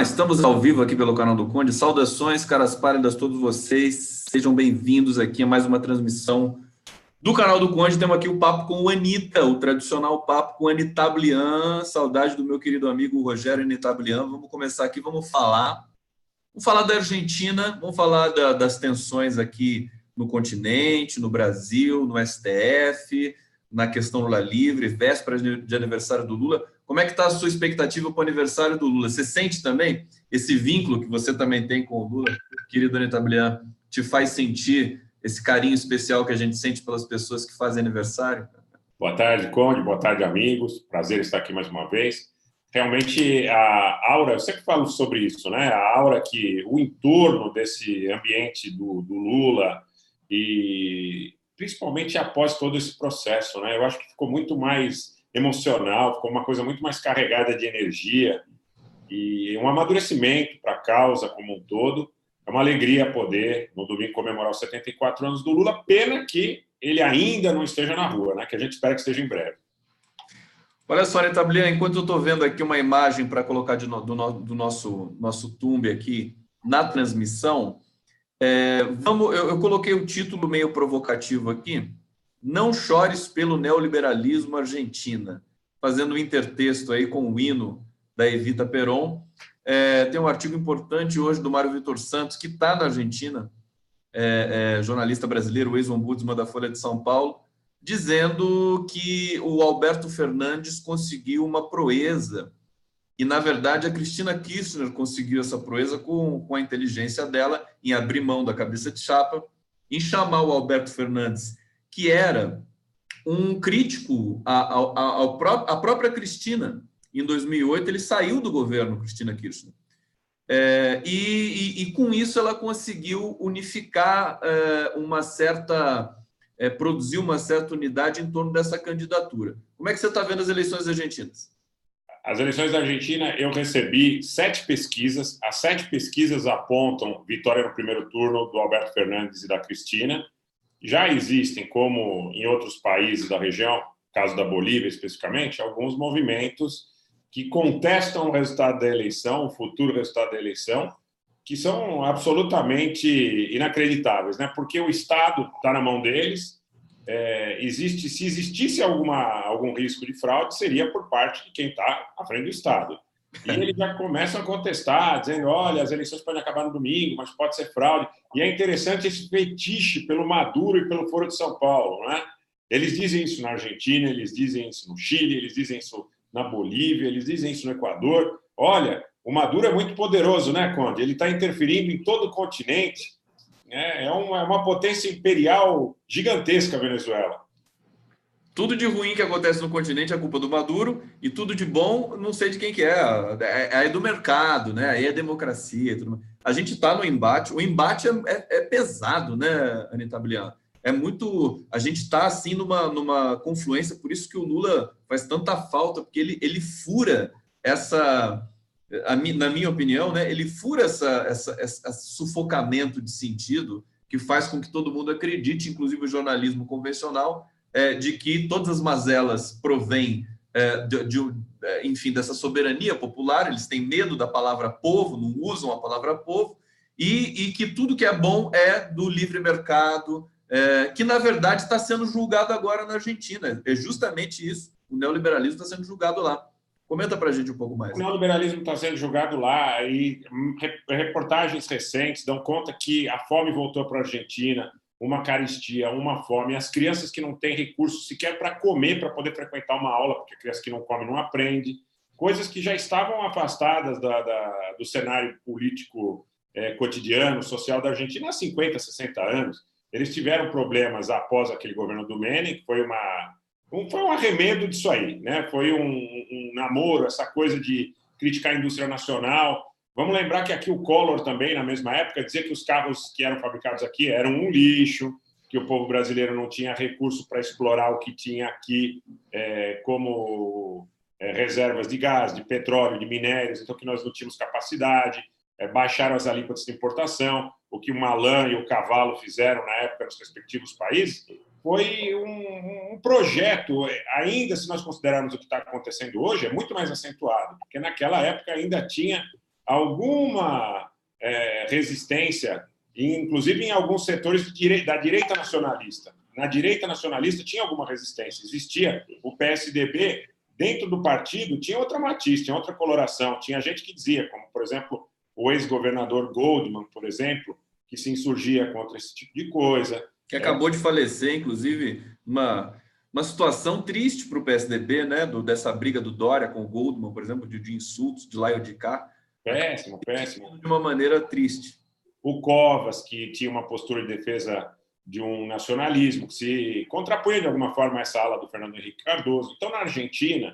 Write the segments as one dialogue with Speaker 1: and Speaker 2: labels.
Speaker 1: Estamos ao vivo aqui pelo canal do Conde. Saudações, caras pálidas, todos vocês. Sejam bem-vindos aqui a mais uma transmissão do canal do Conde. Temos aqui o papo com o Anitta, o tradicional papo com o Anitablian. Saudade do meu querido amigo Rogério Anitablian. Vamos começar aqui, vamos falar da Argentina, vamos falar das tensões aqui no continente, no Brasil, no STF, na questão Lula livre, véspera de aniversário do Lula. Como é que está a sua expectativa para o aniversário do Lula? Você sente também esse vínculo que você também tem com o Lula, querido Anitablian, te faz sentir esse carinho especial que a gente sente pelas pessoas que fazem aniversário?
Speaker 2: Boa tarde, Conde. Boa tarde, amigos. Prazer estar aqui mais uma vez. Realmente, a aura, eu sempre falo sobre isso, né? A aura que o entorno desse ambiente do Lula e principalmente após todo esse processo, né? Eu acho que ficou muito mais emocional, ficou uma coisa muito mais carregada de energia e um amadurecimento para a causa como um todo. É uma alegria poder, no domingo, comemorar os 74 anos do Lula. Pena que ele ainda não esteja na rua, né? Que a gente espera que esteja em breve.
Speaker 1: Olha só, Anitablian, enquanto eu estou vendo aqui uma imagem para colocar do nosso Tumbi aqui na transmissão, eu coloquei o título meio provocativo aqui: Não chores pelo neoliberalismo Argentina, fazendo um intertexto aí com o hino da Evita Peron. Tem um artigo importante hoje do Mário Vitor Santos, que está na Argentina, jornalista brasileiro, ex-ombudsman da Folha de São Paulo, dizendo que o Alberto Fernandes conseguiu uma proeza. E, na verdade, a Cristina Kirchner conseguiu essa proeza com a inteligência dela em abrir mão da cabeça de chapa, em chamar o Alberto Fernandes, que era um crítico à própria Cristina. Em 2008, ele saiu do governo, Cristina Kirchner. E com isso ela conseguiu unificar produzir uma certa unidade em torno dessa candidatura. Como é que você está vendo as eleições argentinas?
Speaker 2: As eleições da Argentina, eu recebi 7 pesquisas. As 7 pesquisas apontam vitória no primeiro turno do Alberto Fernandes e da Cristina. Já existem, como em outros países da região, caso da Bolívia especificamente, alguns movimentos que contestam o resultado da eleição, o futuro resultado da eleição, que são absolutamente inacreditáveis, né? Porque o Estado está na mão deles. Se existisse algum risco de fraude, seria por parte de quem está à frente do Estado. E eles já começam a contestar, dizendo, olha, as eleições podem acabar no domingo, mas pode ser fraude. E é interessante esse fetiche pelo Maduro e pelo Foro de São Paulo, né? Eles dizem isso na Argentina, eles dizem isso no Chile, eles dizem isso na Bolívia, eles dizem isso no Equador. Olha, o Maduro é muito poderoso, né, Conde? Ele está interferindo em todo o continente. É uma potência imperial gigantesca a Venezuela.
Speaker 1: Tudo de ruim que acontece no continente é culpa do Maduro, e tudo de bom, não sei de quem que é. É do mercado, né? Aí é democracia. Tudo. A gente está no embate. O embate é pesado, né, Anitablian? A gente está assim numa confluência, por isso que o Lula faz tanta falta, porque ele fura na minha opinião, né, ele fura esse sufocamento de sentido que faz com que todo mundo acredite, inclusive o jornalismo convencional, de que todas as mazelas provêm enfim, dessa soberania popular. Eles têm medo da palavra povo, não usam a palavra povo, e que tudo que é bom é do livre mercado, que na verdade está sendo julgado agora na Argentina. É justamente isso, o neoliberalismo está sendo julgado lá. Comenta para a gente um pouco mais.
Speaker 2: O neoliberalismo está sendo julgado lá e reportagens recentes dão conta que a fome voltou para a Argentina, uma carestia, uma fome, as crianças que não têm recursos sequer para comer, para poder frequentar uma aula, porque a criança que não come não aprende, coisas que já estavam afastadas do cenário político cotidiano, social da Argentina há 50, 60 anos. Eles tiveram problemas após aquele governo do Menem, que foi um arremedo disso aí, né? Foi um namoro, essa coisa de criticar a indústria nacional. Vamos lembrar que aqui o Collor também, na mesma época, dizia que os carros que eram fabricados aqui eram um lixo, que o povo brasileiro não tinha recurso para explorar o que tinha aqui como reservas de gás, de petróleo, de minérios, então que nós não tínhamos capacidade, baixaram as alíquotas de importação, o que o Malan e o Cavalo fizeram na época nos respectivos países, foi um projeto, ainda se nós considerarmos o que está acontecendo hoje, é muito mais acentuado, porque naquela época ainda tinha alguma resistência, inclusive em alguns setores da direita nacionalista. Na direita nacionalista tinha alguma resistência. Existia o PSDB, dentro do partido, tinha outra matiz, tinha outra coloração. Tinha gente que dizia, como, por exemplo, o ex-governador Goldman, por exemplo, que se insurgia contra esse tipo de coisa.
Speaker 1: Que acabou de falecer, inclusive, uma situação triste para o PSDB, né? Dessa briga do Dória com o Goldman, por exemplo, de insultos, de lá e de cá.
Speaker 2: Péssimo, péssimo.
Speaker 1: De uma maneira triste.
Speaker 2: O Covas, que tinha uma postura de defesa de um nacionalismo, que se contrapunha de alguma forma a essa ala do Fernando Henrique Cardoso. Então, na Argentina,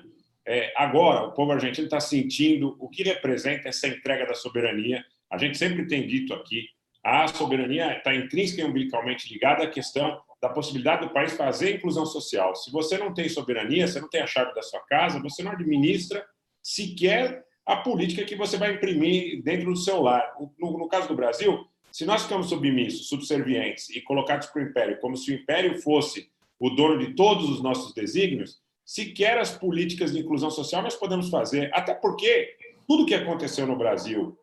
Speaker 2: agora, o povo argentino está sentindo o que representa essa entrega da soberania. A gente sempre tem dito aqui, a soberania está intrínseca e umbilicalmente ligada à questão da possibilidade do país fazer inclusão social. Se você não tem soberania, você não tem a chave da sua casa, você não administra sequer a política que você vai imprimir dentro do seu lar. No caso do Brasil, se nós ficamos submissos, subservientes e colocados para o Império, como se o Império fosse o dono de todos os nossos desígnios, sequer as políticas de inclusão social nós podemos fazer, até porque tudo que aconteceu no Brasil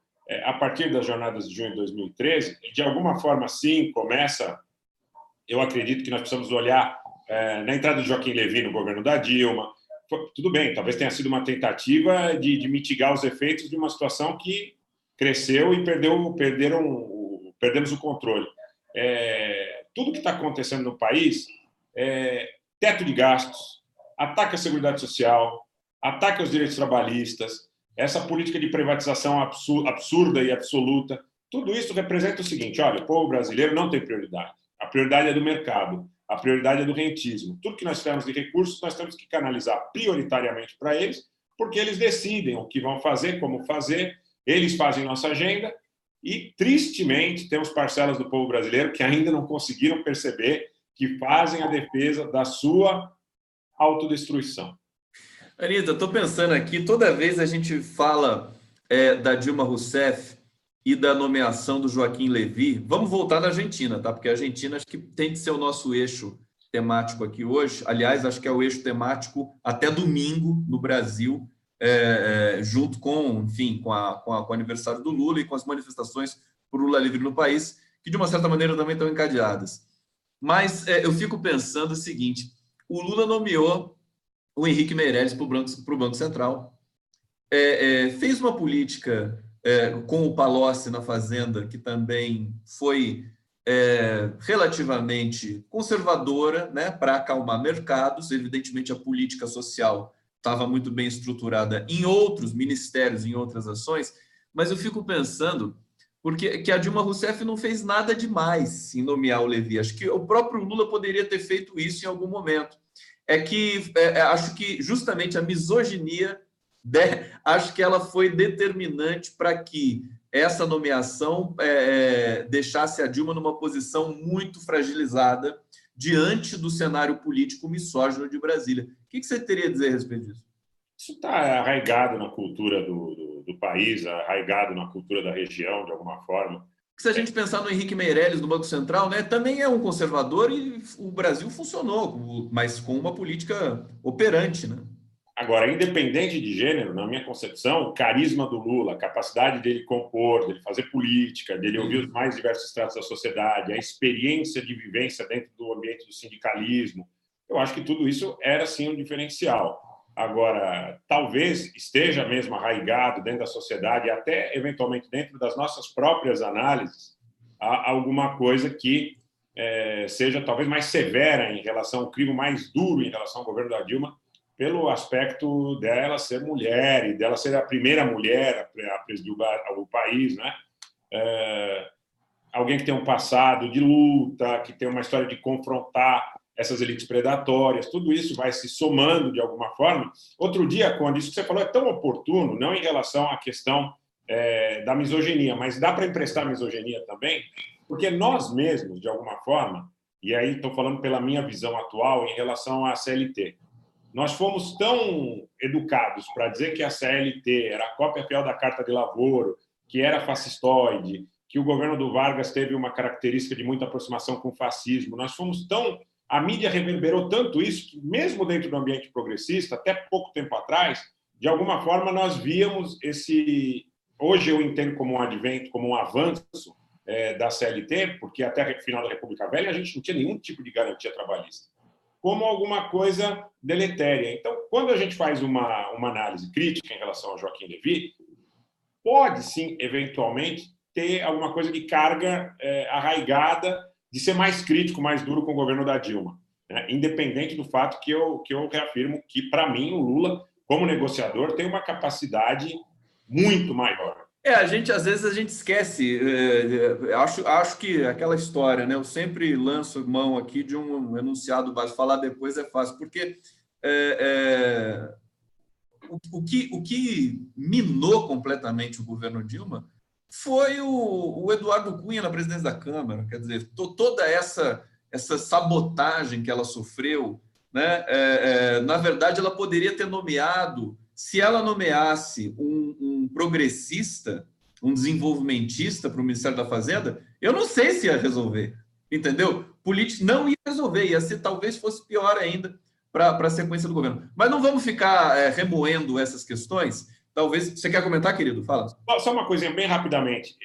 Speaker 2: a partir das jornadas de junho de 2013, e de alguma forma, sim, começa, eu acredito que nós precisamos olhar na entrada de Joaquim Levy no governo da Dilma. Tudo bem, talvez tenha sido uma tentativa de mitigar os efeitos de uma situação que cresceu e perdemos o controle. Tudo que está acontecendo no país, teto de gastos, ataque à Seguridade Social, ataque aos direitos trabalhistas, essa política de privatização absurda e absoluta, tudo isso representa o seguinte: olha, o povo brasileiro não tem prioridade. A prioridade é do mercado, a prioridade é do rentismo. Tudo que nós temos de recursos, nós temos que canalizar prioritariamente para eles, porque eles decidem o que vão fazer, como fazer, eles fazem nossa agenda e, tristemente, temos parcelas do povo brasileiro que ainda não conseguiram perceber que fazem a defesa da sua autodestruição.
Speaker 1: Anitta, estou pensando aqui, toda vez a gente fala da Dilma Rousseff e da nomeação do Joaquim Levy, vamos voltar na Argentina, tá? Porque a Argentina acho que tem que ser o nosso eixo temático aqui hoje. Aliás, acho que é o eixo temático até domingo no Brasil, junto com, enfim, com o aniversário do Lula e com as manifestações por Lula livre no país, que de uma certa maneira também estão encadeadas. Mas eu fico pensando o seguinte: o Lula nomeou o Henrique Meirelles para o Banco Central, fez uma política com o Palocci na Fazenda, que também foi relativamente conservadora, né, para acalmar mercados. Evidentemente, a política social estava muito bem estruturada em outros ministérios, em outras ações, mas eu fico pensando que a Dilma Rousseff não fez nada demais em nomear o Levy. Acho que o próprio Lula poderia ter feito isso em algum momento. Acho que justamente a misoginia, acho que ela foi determinante para que essa nomeação deixasse a Dilma numa posição muito fragilizada diante do cenário político misógino de Brasília. O que você teria a dizer a respeito disso?
Speaker 2: Isso está arraigado na cultura do país, arraigado na cultura da região, de alguma forma.
Speaker 1: Se a gente pensar no Henrique Meirelles, do Banco Central, né, também é um conservador e o Brasil funcionou, mas com uma política operante, né?
Speaker 2: Agora, independente de gênero, na minha concepção, o carisma do Lula, a capacidade dele compor, dele fazer política, dele ouvir os mais diversos estratos da sociedade, a experiência de vivência dentro do ambiente do sindicalismo, eu acho que tudo isso era, sim, um diferencial. Agora, talvez esteja mesmo arraigado dentro da sociedade, até eventualmente dentro das nossas próprias análises, alguma coisa que seja talvez mais severa em relação ao crime, mais duro em relação ao governo da Dilma, pelo aspecto dela ser mulher e dela ser a primeira mulher a presidir o país, né? Alguém que tem um passado de luta, que tem uma história de confrontar essas elites predatórias, tudo isso vai se somando de alguma forma. Outro dia, Conde, isso que você falou é tão oportuno, não em relação à questão da misoginia, mas dá para emprestar misoginia também, porque nós mesmos, de alguma forma, e aí estou falando pela minha visão atual em relação à CLT, nós fomos tão educados para dizer que a CLT era a cópia fiel da Carta de Lavoro, que era fascistoide, que o governo do Vargas teve uma característica de muita aproximação com o fascismo. Nós fomos tão... A mídia reverberou tanto isso que, mesmo dentro do ambiente progressista, até pouco tempo atrás, de alguma forma, nós víamos hoje eu entendo como um advento, como um avanço da CLT, porque até o final da República Velha a gente não tinha nenhum tipo de garantia trabalhista, como alguma coisa deletéria. Então, quando a gente faz uma análise crítica em relação ao Joaquim Levy, pode sim, eventualmente, ter alguma coisa de carga arraigada de ser mais crítico, mais duro com o governo da Dilma, né? Independente do fato que eu reafirmo que, para mim, o Lula, como negociador, tem uma capacidade muito maior.
Speaker 1: Às vezes a gente esquece. Acho que aquela história, né? Eu sempre lanço mão aqui de um enunciado básico. Falar depois é fácil, porque o que minou completamente o governo Dilma foi o Eduardo Cunha na presidência da Câmara. Quer dizer, toda essa sabotagem que ela sofreu, né? Na verdade, ela poderia ter nomeado, se ela nomeasse um progressista, um desenvolvimentista para o Ministério da Fazenda, eu não sei se ia resolver, entendeu? Político não ia resolver, ia ser, talvez fosse pior ainda para a sequência do governo. Mas não vamos ficar remoendo essas questões. Talvez. Você quer comentar, querido? Fala.
Speaker 2: Só uma coisinha bem rapidamente.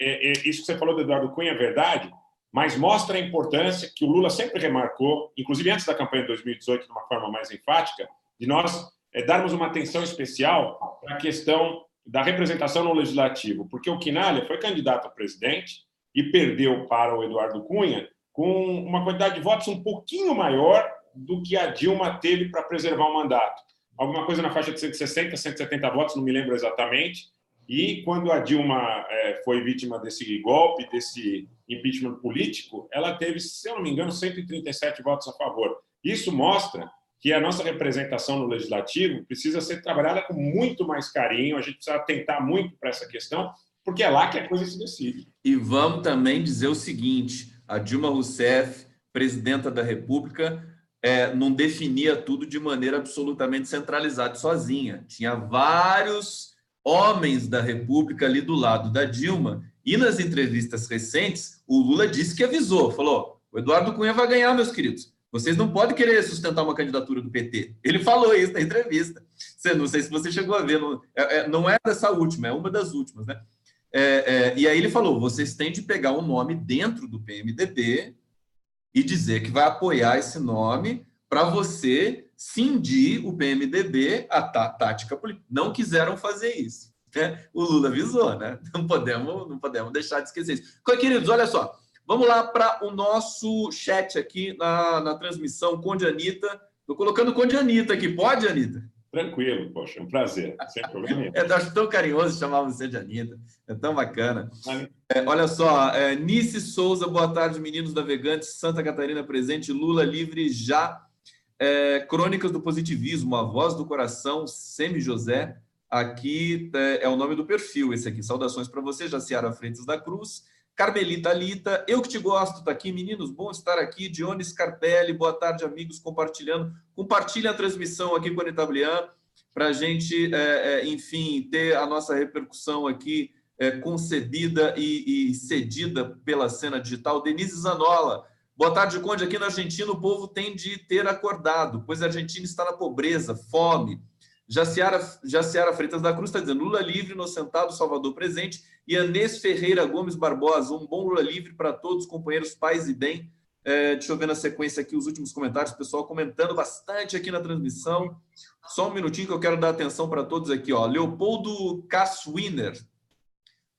Speaker 2: Isso que você falou do Eduardo Cunha é verdade, mas mostra a importância que o Lula sempre remarcou, inclusive antes da campanha de 2018, de uma forma mais enfática, de nós darmos uma atenção especial para a questão da representação no legislativo, porque o Quinalha foi candidato a presidente e perdeu para o Eduardo Cunha com uma quantidade de votos um pouquinho maior do que a Dilma teve para preservar o mandato. Alguma coisa na faixa de 160, 170 votos, não me lembro exatamente. E quando a Dilma foi vítima desse golpe, desse impeachment político, ela teve, se eu não me engano, 137 votos a favor. Isso mostra que a nossa representação no legislativo precisa ser trabalhada com muito mais carinho, a gente precisa atentar muito para essa questão, porque é lá que a coisa se decide.
Speaker 1: E vamos também dizer o seguinte, a Dilma Rousseff, presidenta da República, não definia tudo de maneira absolutamente centralizada sozinha. Tinha vários homens da República ali do lado da Dilma, e nas entrevistas recentes, o Lula disse que avisou, falou, o Eduardo Cunha vai ganhar, meus queridos. Vocês não podem querer sustentar uma candidatura do PT. Ele falou isso na entrevista. Não sei se você chegou a ver, não é dessa última, é uma das últimas, né? E aí ele falou, vocês têm de pegar um nome dentro do PMDB e dizer que vai apoiar esse nome para você cindir o PMDB à tática política. Não quiseram fazer isso, né? O Lula avisou, né? Não podemos deixar de esquecer isso. Queridos, olha só. Vamos lá para o nosso chat aqui na transmissão, Conde Anitta. Estou colocando Conde Anitta aqui. Pode, Anitta?
Speaker 2: Tranquilo, poxa, é um prazer. Sem problema nenhum.
Speaker 1: Eu acho tão carinhoso chamar você de Anitta. É tão bacana. Olha só, Nice Souza, boa tarde, meninos navegantes. Santa Catarina presente, Lula livre já. Crônicas do Positivismo, a voz do coração, Semi José. Aqui é o nome do perfil, esse aqui. Saudações para você, Jaciara Freitas da Cruz. Carmelita Alita, eu que te gosto, tá aqui, meninos, bom estar aqui. Dione Scarpelli, boa tarde, amigos, compartilhem a transmissão aqui com a Anitta para a gente, enfim, ter a nossa repercussão aqui concebida e cedida pela cena digital. Denise Zanola, boa tarde, Conde, aqui na Argentina o povo tem de ter acordado, pois a Argentina está na pobreza, fome. Jaciara Freitas da Cruz está dizendo Lula livre, inocentado, Salvador presente. E Anês Ferreira Gomes Barbosa, um bom Lula livre para todos, companheiros, paz e bem. Deixa eu ver na sequência aqui os últimos comentários, pessoal comentando bastante aqui na transmissão. Só um minutinho que eu quero dar atenção para todos aqui. Ó. Leopoldo Kasswiner.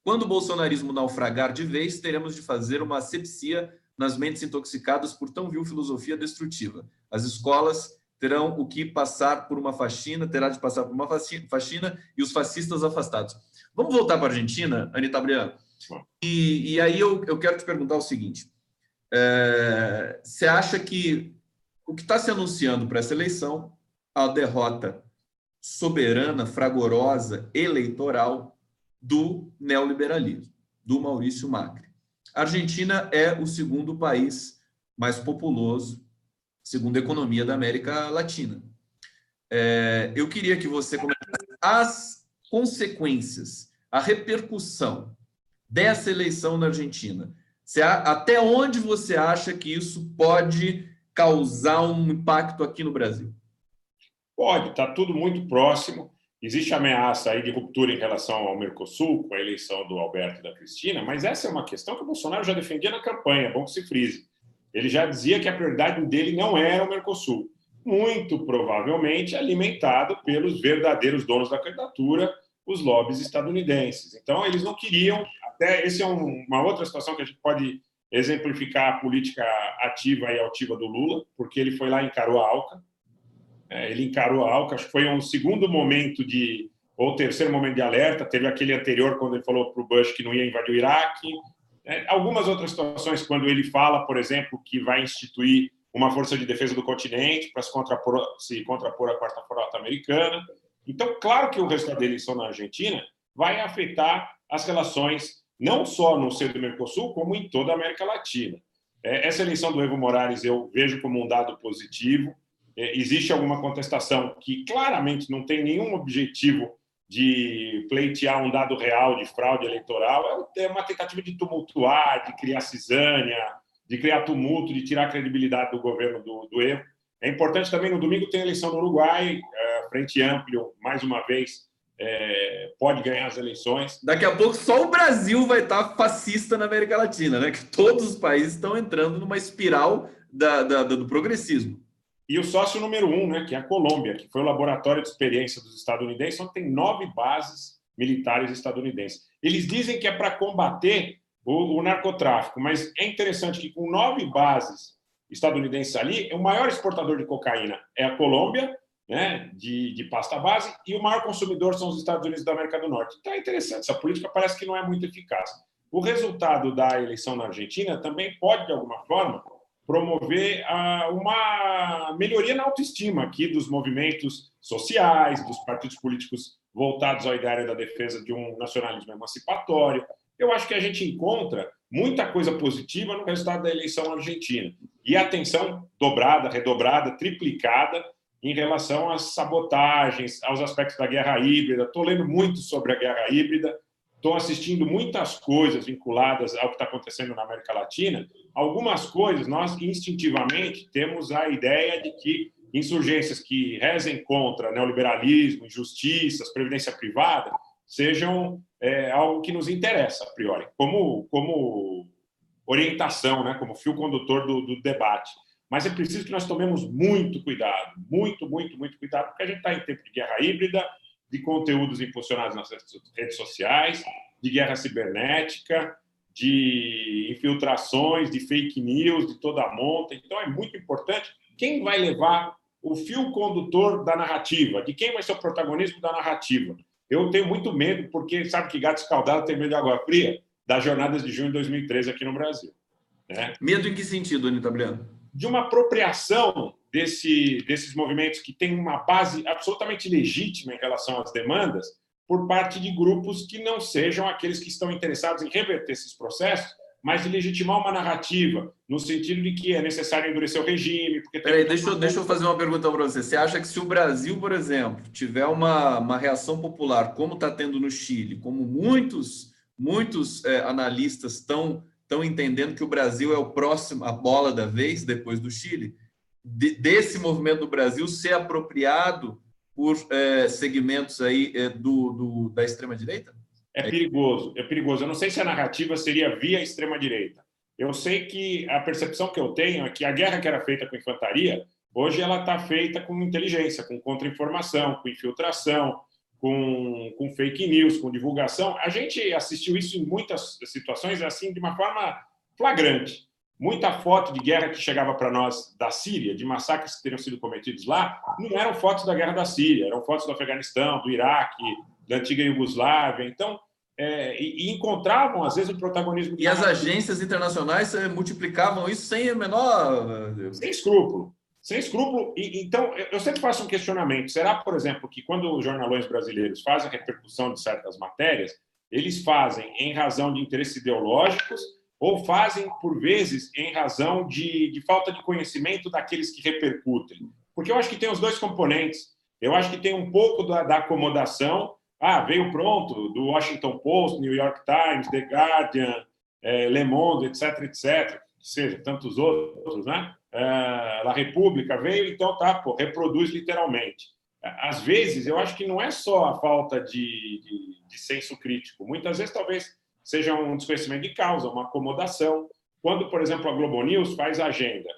Speaker 1: Quando o bolsonarismo naufragar de vez, teremos de fazer uma asepsia nas mentes intoxicadas por tão vil filosofia destrutiva. As escolas terão o que passar por uma faxina, terá de passar por uma faxina e os fascistas afastados. Vamos voltar para a Argentina, Anitta Brian? E aí eu quero te perguntar o seguinte. Você acha que o que está se anunciando para essa eleição, a derrota soberana, fragorosa, eleitoral do neoliberalismo, do Maurício Macri? A Argentina é o segundo país mais populoso, segundo a economia da América Latina. Eu queria que você comentasse as consequências, a repercussão dessa eleição na Argentina. Até onde você acha que isso pode causar um impacto aqui no Brasil?
Speaker 2: Pode, está tudo muito próximo. existe ameaça aí de ruptura em relação ao Mercosul, com a eleição do Alberto e da Cristina, mas essa é uma questão que o Bolsonaro já defendia na campanha, é bom que se frise. Ele já dizia que a prioridade dele não era o Mercosul, muito provavelmente alimentado pelos verdadeiros donos da candidatura, os lobbies estadunidenses. Então, eles não queriam, até esse é uma outra situação que a gente pode exemplificar a política ativa e altiva do Lula, porque ele foi lá e encarou a ALCA. Ele encarou a ALCA, acho que foi um segundo momento ou terceiro momento de alerta. Teve aquele anterior, quando ele falou para o Bush que não ia invadir o Iraque. Algumas outras situações, quando ele fala, por exemplo, que vai instituir uma força de defesa do continente para se contrapor à Quarta Frota Americana. Então, claro que o resultado da eleição na Argentina vai afetar as relações não só no seio do Mercosul, como em toda a América Latina. Essa eleição do Evo Morales eu vejo como um dado positivo. Existe alguma contestação que claramente não tem nenhum objetivo de pleitear um dado real de fraude eleitoral, é uma tentativa de tumultuar, de criar cisânia, de criar tumulto, de tirar a credibilidade do governo do Evo. É importante também, no domingo tem eleição no Uruguai, a Frente Amplio, mais uma vez, pode ganhar as eleições.
Speaker 1: Daqui a pouco só o Brasil vai estar fascista na América Latina, né? Que todos os países estão entrando numa espiral do progressismo.
Speaker 2: E o sócio número 1, né, que é a Colômbia, que foi o laboratório de experiência dos estadunidenses, onde tem 9 bases militares estadunidenses. Eles dizem que é para combater o narcotráfico, mas é interessante que com 9 bases estadunidenses ali, o maior exportador de cocaína é a Colômbia, né, de pasta base, e o maior consumidor são os Estados Unidos da América do Norte. Então é interessante, essa política parece que não é muito eficaz. O resultado da eleição na Argentina também pode, de alguma forma, promover uma melhoria na autoestima aqui dos movimentos sociais, dos partidos políticos voltados à ideia da defesa de um nacionalismo emancipatório. Eu acho que a gente encontra muita coisa positiva no resultado da eleição argentina. E a atenção dobrada, redobrada, triplicada em relação às sabotagens, aos aspectos da guerra híbrida. Estou lendo muito sobre a guerra híbrida, estou assistindo muitas coisas vinculadas ao que está acontecendo na América Latina. Algumas coisas, nós instintivamente temos a ideia de que insurgências que rezem contra neoliberalismo, injustiças, previdência privada, sejam algo que nos interessa, a priori, como orientação, né, como fio condutor do debate. Mas é preciso que nós tomemos muito cuidado, muito, muito, muito cuidado, porque a gente está em tempo de guerra híbrida, de conteúdos impulsionados nas redes sociais, de guerra cibernética, de infiltrações, de fake news, de toda a monta. Então, é muito importante quem vai levar o fio condutor da narrativa, de quem vai ser o protagonismo da narrativa. Eu tenho muito medo, porque sabe que gato escaldado tem medo de água fria, das jornadas de junho de 2013 aqui no Brasil. Né?
Speaker 1: Medo em que sentido, Anita Tabliano?
Speaker 2: De uma apropriação desses movimentos que têm uma base absolutamente legítima em relação às demandas por parte de grupos que não sejam aqueles que estão interessados em reverter esses processos, mas de legitimar uma narrativa, no sentido de que é necessário endurecer o regime.
Speaker 1: Peraí, deixa eu fazer uma pergunta para você. Você acha que se o Brasil, por exemplo, tiver uma reação popular, como está tendo no Chile, como muitos analistas estão entendendo que o Brasil é o próximo, a bola da vez, depois do Chile, desse movimento do Brasil ser apropriado por segmentos aí da extrema-direita?
Speaker 2: É perigoso, é perigoso. Eu não sei se a narrativa seria via extrema-direita. Eu sei que a percepção que eu tenho é que a guerra que era feita com infantaria, hoje ela está feita com inteligência, com contra-informação, com infiltração, com fake news, com divulgação. A gente assistiu isso em muitas situações assim de uma forma flagrante. Muita foto de guerra que chegava para nós da Síria, de massacres que teriam sido cometidos lá, não eram fotos da guerra da Síria, eram fotos do Afeganistão, do Iraque, da antiga Iugoslávia. Então, e encontravam, às vezes, o protagonismo...
Speaker 1: E as agências internacionais multiplicavam isso sem o menor...
Speaker 2: Sem escrúpulo. Sem escrúpulo. Então, eu sempre faço um questionamento. Será, por exemplo, que quando os jornalões brasileiros fazem a repercussão de certas matérias, eles fazem em razão de interesses ideológicos ou fazem, por vezes, em razão de falta de conhecimento daqueles que repercutem? Porque eu acho que tem os dois componentes. Eu acho que tem um pouco da acomodação. Veio pronto, do Washington Post, New York Times, The Guardian, Le Monde, etc., etc., que seja, tantos outros, né? La República veio, então reproduz literalmente. às vezes, eu acho que não é só a falta de senso crítico. Muitas vezes, talvez, seja um desconhecimento de causa, uma acomodação. Quando, por exemplo, a Globo News faz a agenda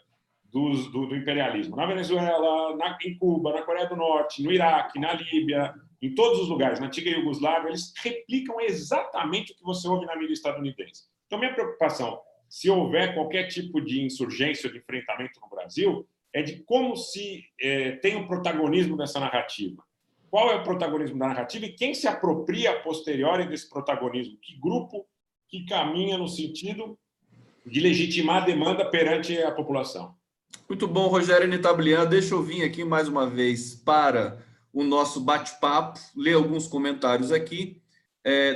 Speaker 2: do imperialismo na Venezuela, em Cuba, na Coreia do Norte, no Iraque, na Líbia, em todos os lugares, na antiga Iugoslávia, eles replicam exatamente o que você ouve na mídia estadunidense. Então, minha preocupação, se houver qualquer tipo de insurgência ou de enfrentamento no Brasil, é de como se tem o protagonismo dessa narrativa. Qual é o protagonismo da narrativa e quem se apropria a posteriori desse protagonismo? Que grupo que caminha no sentido de legitimar a demanda perante a população?
Speaker 1: Muito bom, Rogério Nitablian. Deixa eu vir aqui mais uma vez para o nosso bate-papo, ler alguns comentários aqui.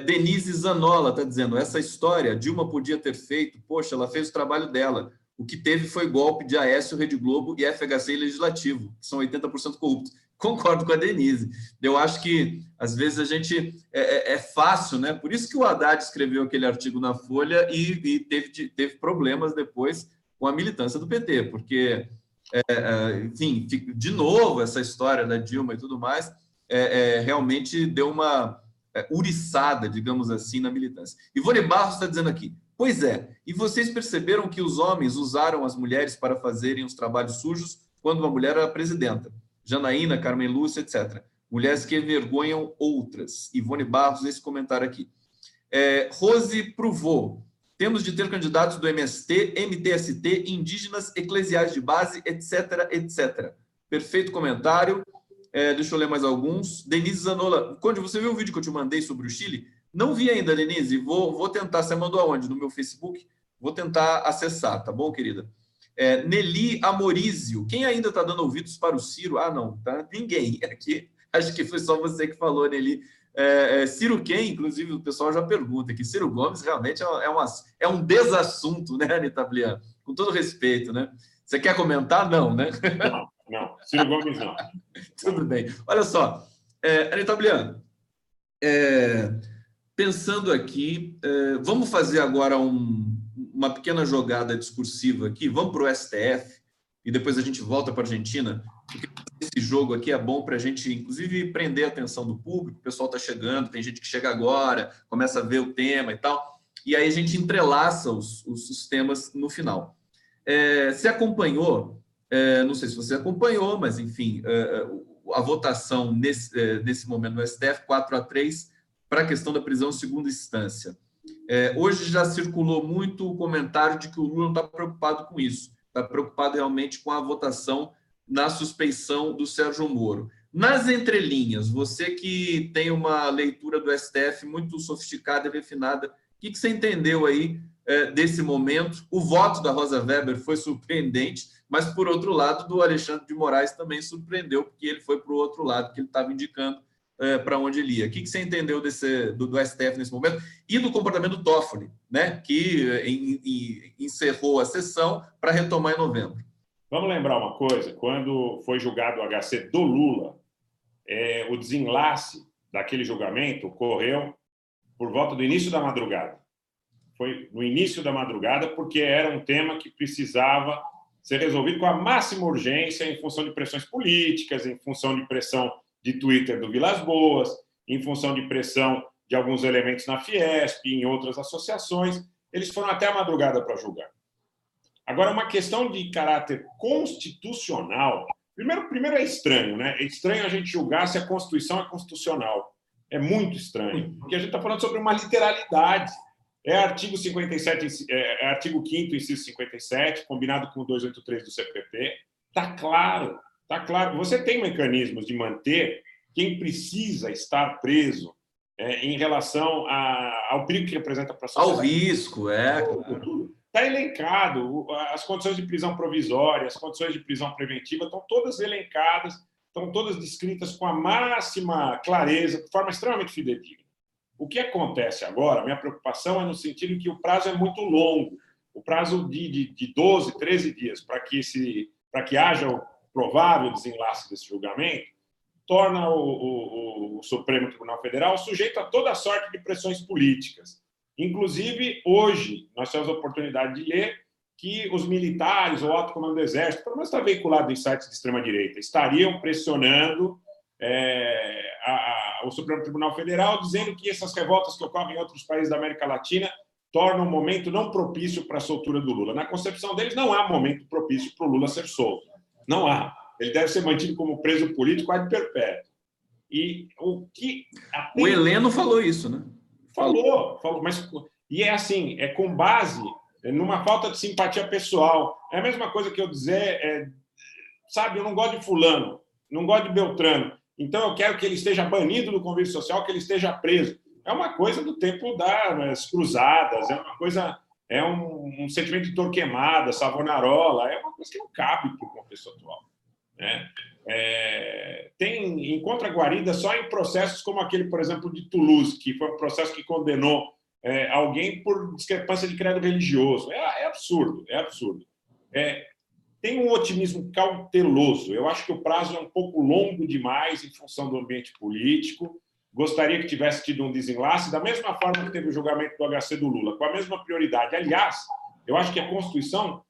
Speaker 1: Denise Zanola está dizendo, essa história Dilma podia ter feito, poxa, ela fez o trabalho dela. O que teve foi golpe de Aécio, Rede Globo e FHC Legislativo, que são 80% corruptos. Concordo com a Denise. Eu acho que, às vezes, a gente... É fácil, né? Por isso que o Haddad escreveu aquele artigo na Folha e teve problemas depois com a militância do PT, porque, enfim, de novo, essa história da Dilma e tudo mais, realmente deu uma uriçada, digamos assim, na militância. Ivone Barros está dizendo aqui, pois é, e vocês perceberam que os homens usaram as mulheres para fazerem os trabalhos sujos quando uma mulher era presidenta? Janaína, Carmen Lúcia, etc. Mulheres que envergonham outras. Ivone Barros, esse comentário aqui. Rose Pruvot, temos de ter candidatos do MST, MTST, indígenas, eclesiais de base, etc., etc. Perfeito comentário. Deixa eu ler mais alguns. Denise Zanola. Conde, você viu o vídeo que eu te mandei sobre o Chile? Não vi ainda, Denise. Vou tentar. Você mandou aonde? No meu Facebook? Vou tentar acessar, tá bom, querida? Nelly Amorizio. Quem ainda está dando ouvidos para o Ciro? Ah, não. Tá? Ninguém aqui. Acho que foi só você que falou, Nelly. Ciro quem? Inclusive, o pessoal já pergunta que Ciro Gomes realmente é um desassunto, né, Anitta Blian? Com todo respeito, né? Você quer comentar? Não, né?
Speaker 2: Não. Ciro Gomes, não.
Speaker 1: Tudo bem. Olha só, Anitta Blian, pensando aqui, vamos fazer agora uma pequena jogada discursiva aqui, vamos para o STF e depois a gente volta para a Argentina, porque esse jogo aqui é bom para a gente, inclusive, prender a atenção do público, o pessoal está chegando, tem gente que chega agora, começa a ver o tema e tal, e aí a gente entrelaça os temas no final. Você acompanhou, não sei se você acompanhou, mas, enfim, a votação nesse momento no STF, 4-3, para a questão da prisão em segunda instância. Hoje já circulou muito o comentário de que o Lula não está preocupado com isso, está preocupado realmente com a votação na suspeição do Sérgio Moro. Nas entrelinhas, você que tem uma leitura do STF muito sofisticada e refinada, o que você entendeu aí desse momento? O voto da Rosa Weber foi surpreendente, mas, por outro lado, do Alexandre de Moraes também surpreendeu, porque ele foi para o outro lado, que ele estava indicando para onde ele ia. O que você entendeu do STF nesse momento? E do comportamento do Toffoli, né, que encerrou a sessão para retomar em novembro.
Speaker 2: Vamos lembrar uma coisa, quando foi julgado o HC do Lula, o desenlace daquele julgamento ocorreu por volta do início da madrugada. Foi no início da madrugada, porque era um tema que precisava ser resolvido com a máxima urgência em função de pressões políticas, em função de pressão de Twitter do Vilas Boas, em função de pressão de alguns elementos na Fiesp, em outras associações. Eles foram até a madrugada para julgar. Agora, uma questão de caráter constitucional. Primeiro é estranho, né? É estranho a gente julgar se a Constituição é constitucional. É muito estranho, porque a gente está falando sobre uma literalidade. Artigo 57, artigo 5º, inciso 57, combinado com o 283 do CPP. Está claro, está claro. Você tem mecanismos de manter quem precisa estar preso em relação ao perigo que representa para a sociedade.
Speaker 1: Ao risco,
Speaker 2: Está elencado. As condições de prisão provisória, as condições de prisão preventiva estão todas elencadas, estão todas descritas com a máxima clareza, de forma extremamente fidedigna. O que acontece agora, minha preocupação é no sentido que o prazo é muito longo, o prazo de 12, 13 dias para que haja o provável desenlace desse julgamento, torna o Supremo Tribunal Federal sujeito a toda sorte de pressões políticas. Inclusive, hoje, nós temos a oportunidade de ler que os militares, o alto comando do Exército, pelo menos está veiculado em sites de extrema-direita, estariam pressionando o Supremo Tribunal Federal, dizendo que essas revoltas que ocorrem em outros países da América Latina tornam um momento não propício para a soltura do Lula. Na concepção deles, não há momento propício para o Lula ser solto. Não há. Ele deve ser mantido como preso político ad perpétuo. E o que...
Speaker 1: O Heleno falou isso, né?
Speaker 2: Falou, mas... E é assim, é com base numa falta de simpatia pessoal. É a mesma coisa que eu dizer, sabe, eu não gosto de fulano, não gosto de Beltrano, então eu quero que ele esteja banido do convívio social, que ele esteja preso. É uma coisa do tempo das cruzadas, é uma coisa, um sentimento de Torquemada, Savonarola, é uma coisa que não cabe para o contexto atual, né? Encontra guarida só em processos como aquele, por exemplo, de Toulouse, que foi um processo que condenou alguém por discrepância de credo religioso. É absurdo, é absurdo. Tem um otimismo cauteloso. Eu acho que o prazo é um pouco longo demais em função do ambiente político. Gostaria que tivesse tido um desenlace, da mesma forma que teve o julgamento do HC do Lula, com a mesma prioridade. Aliás, eu acho que a Constituição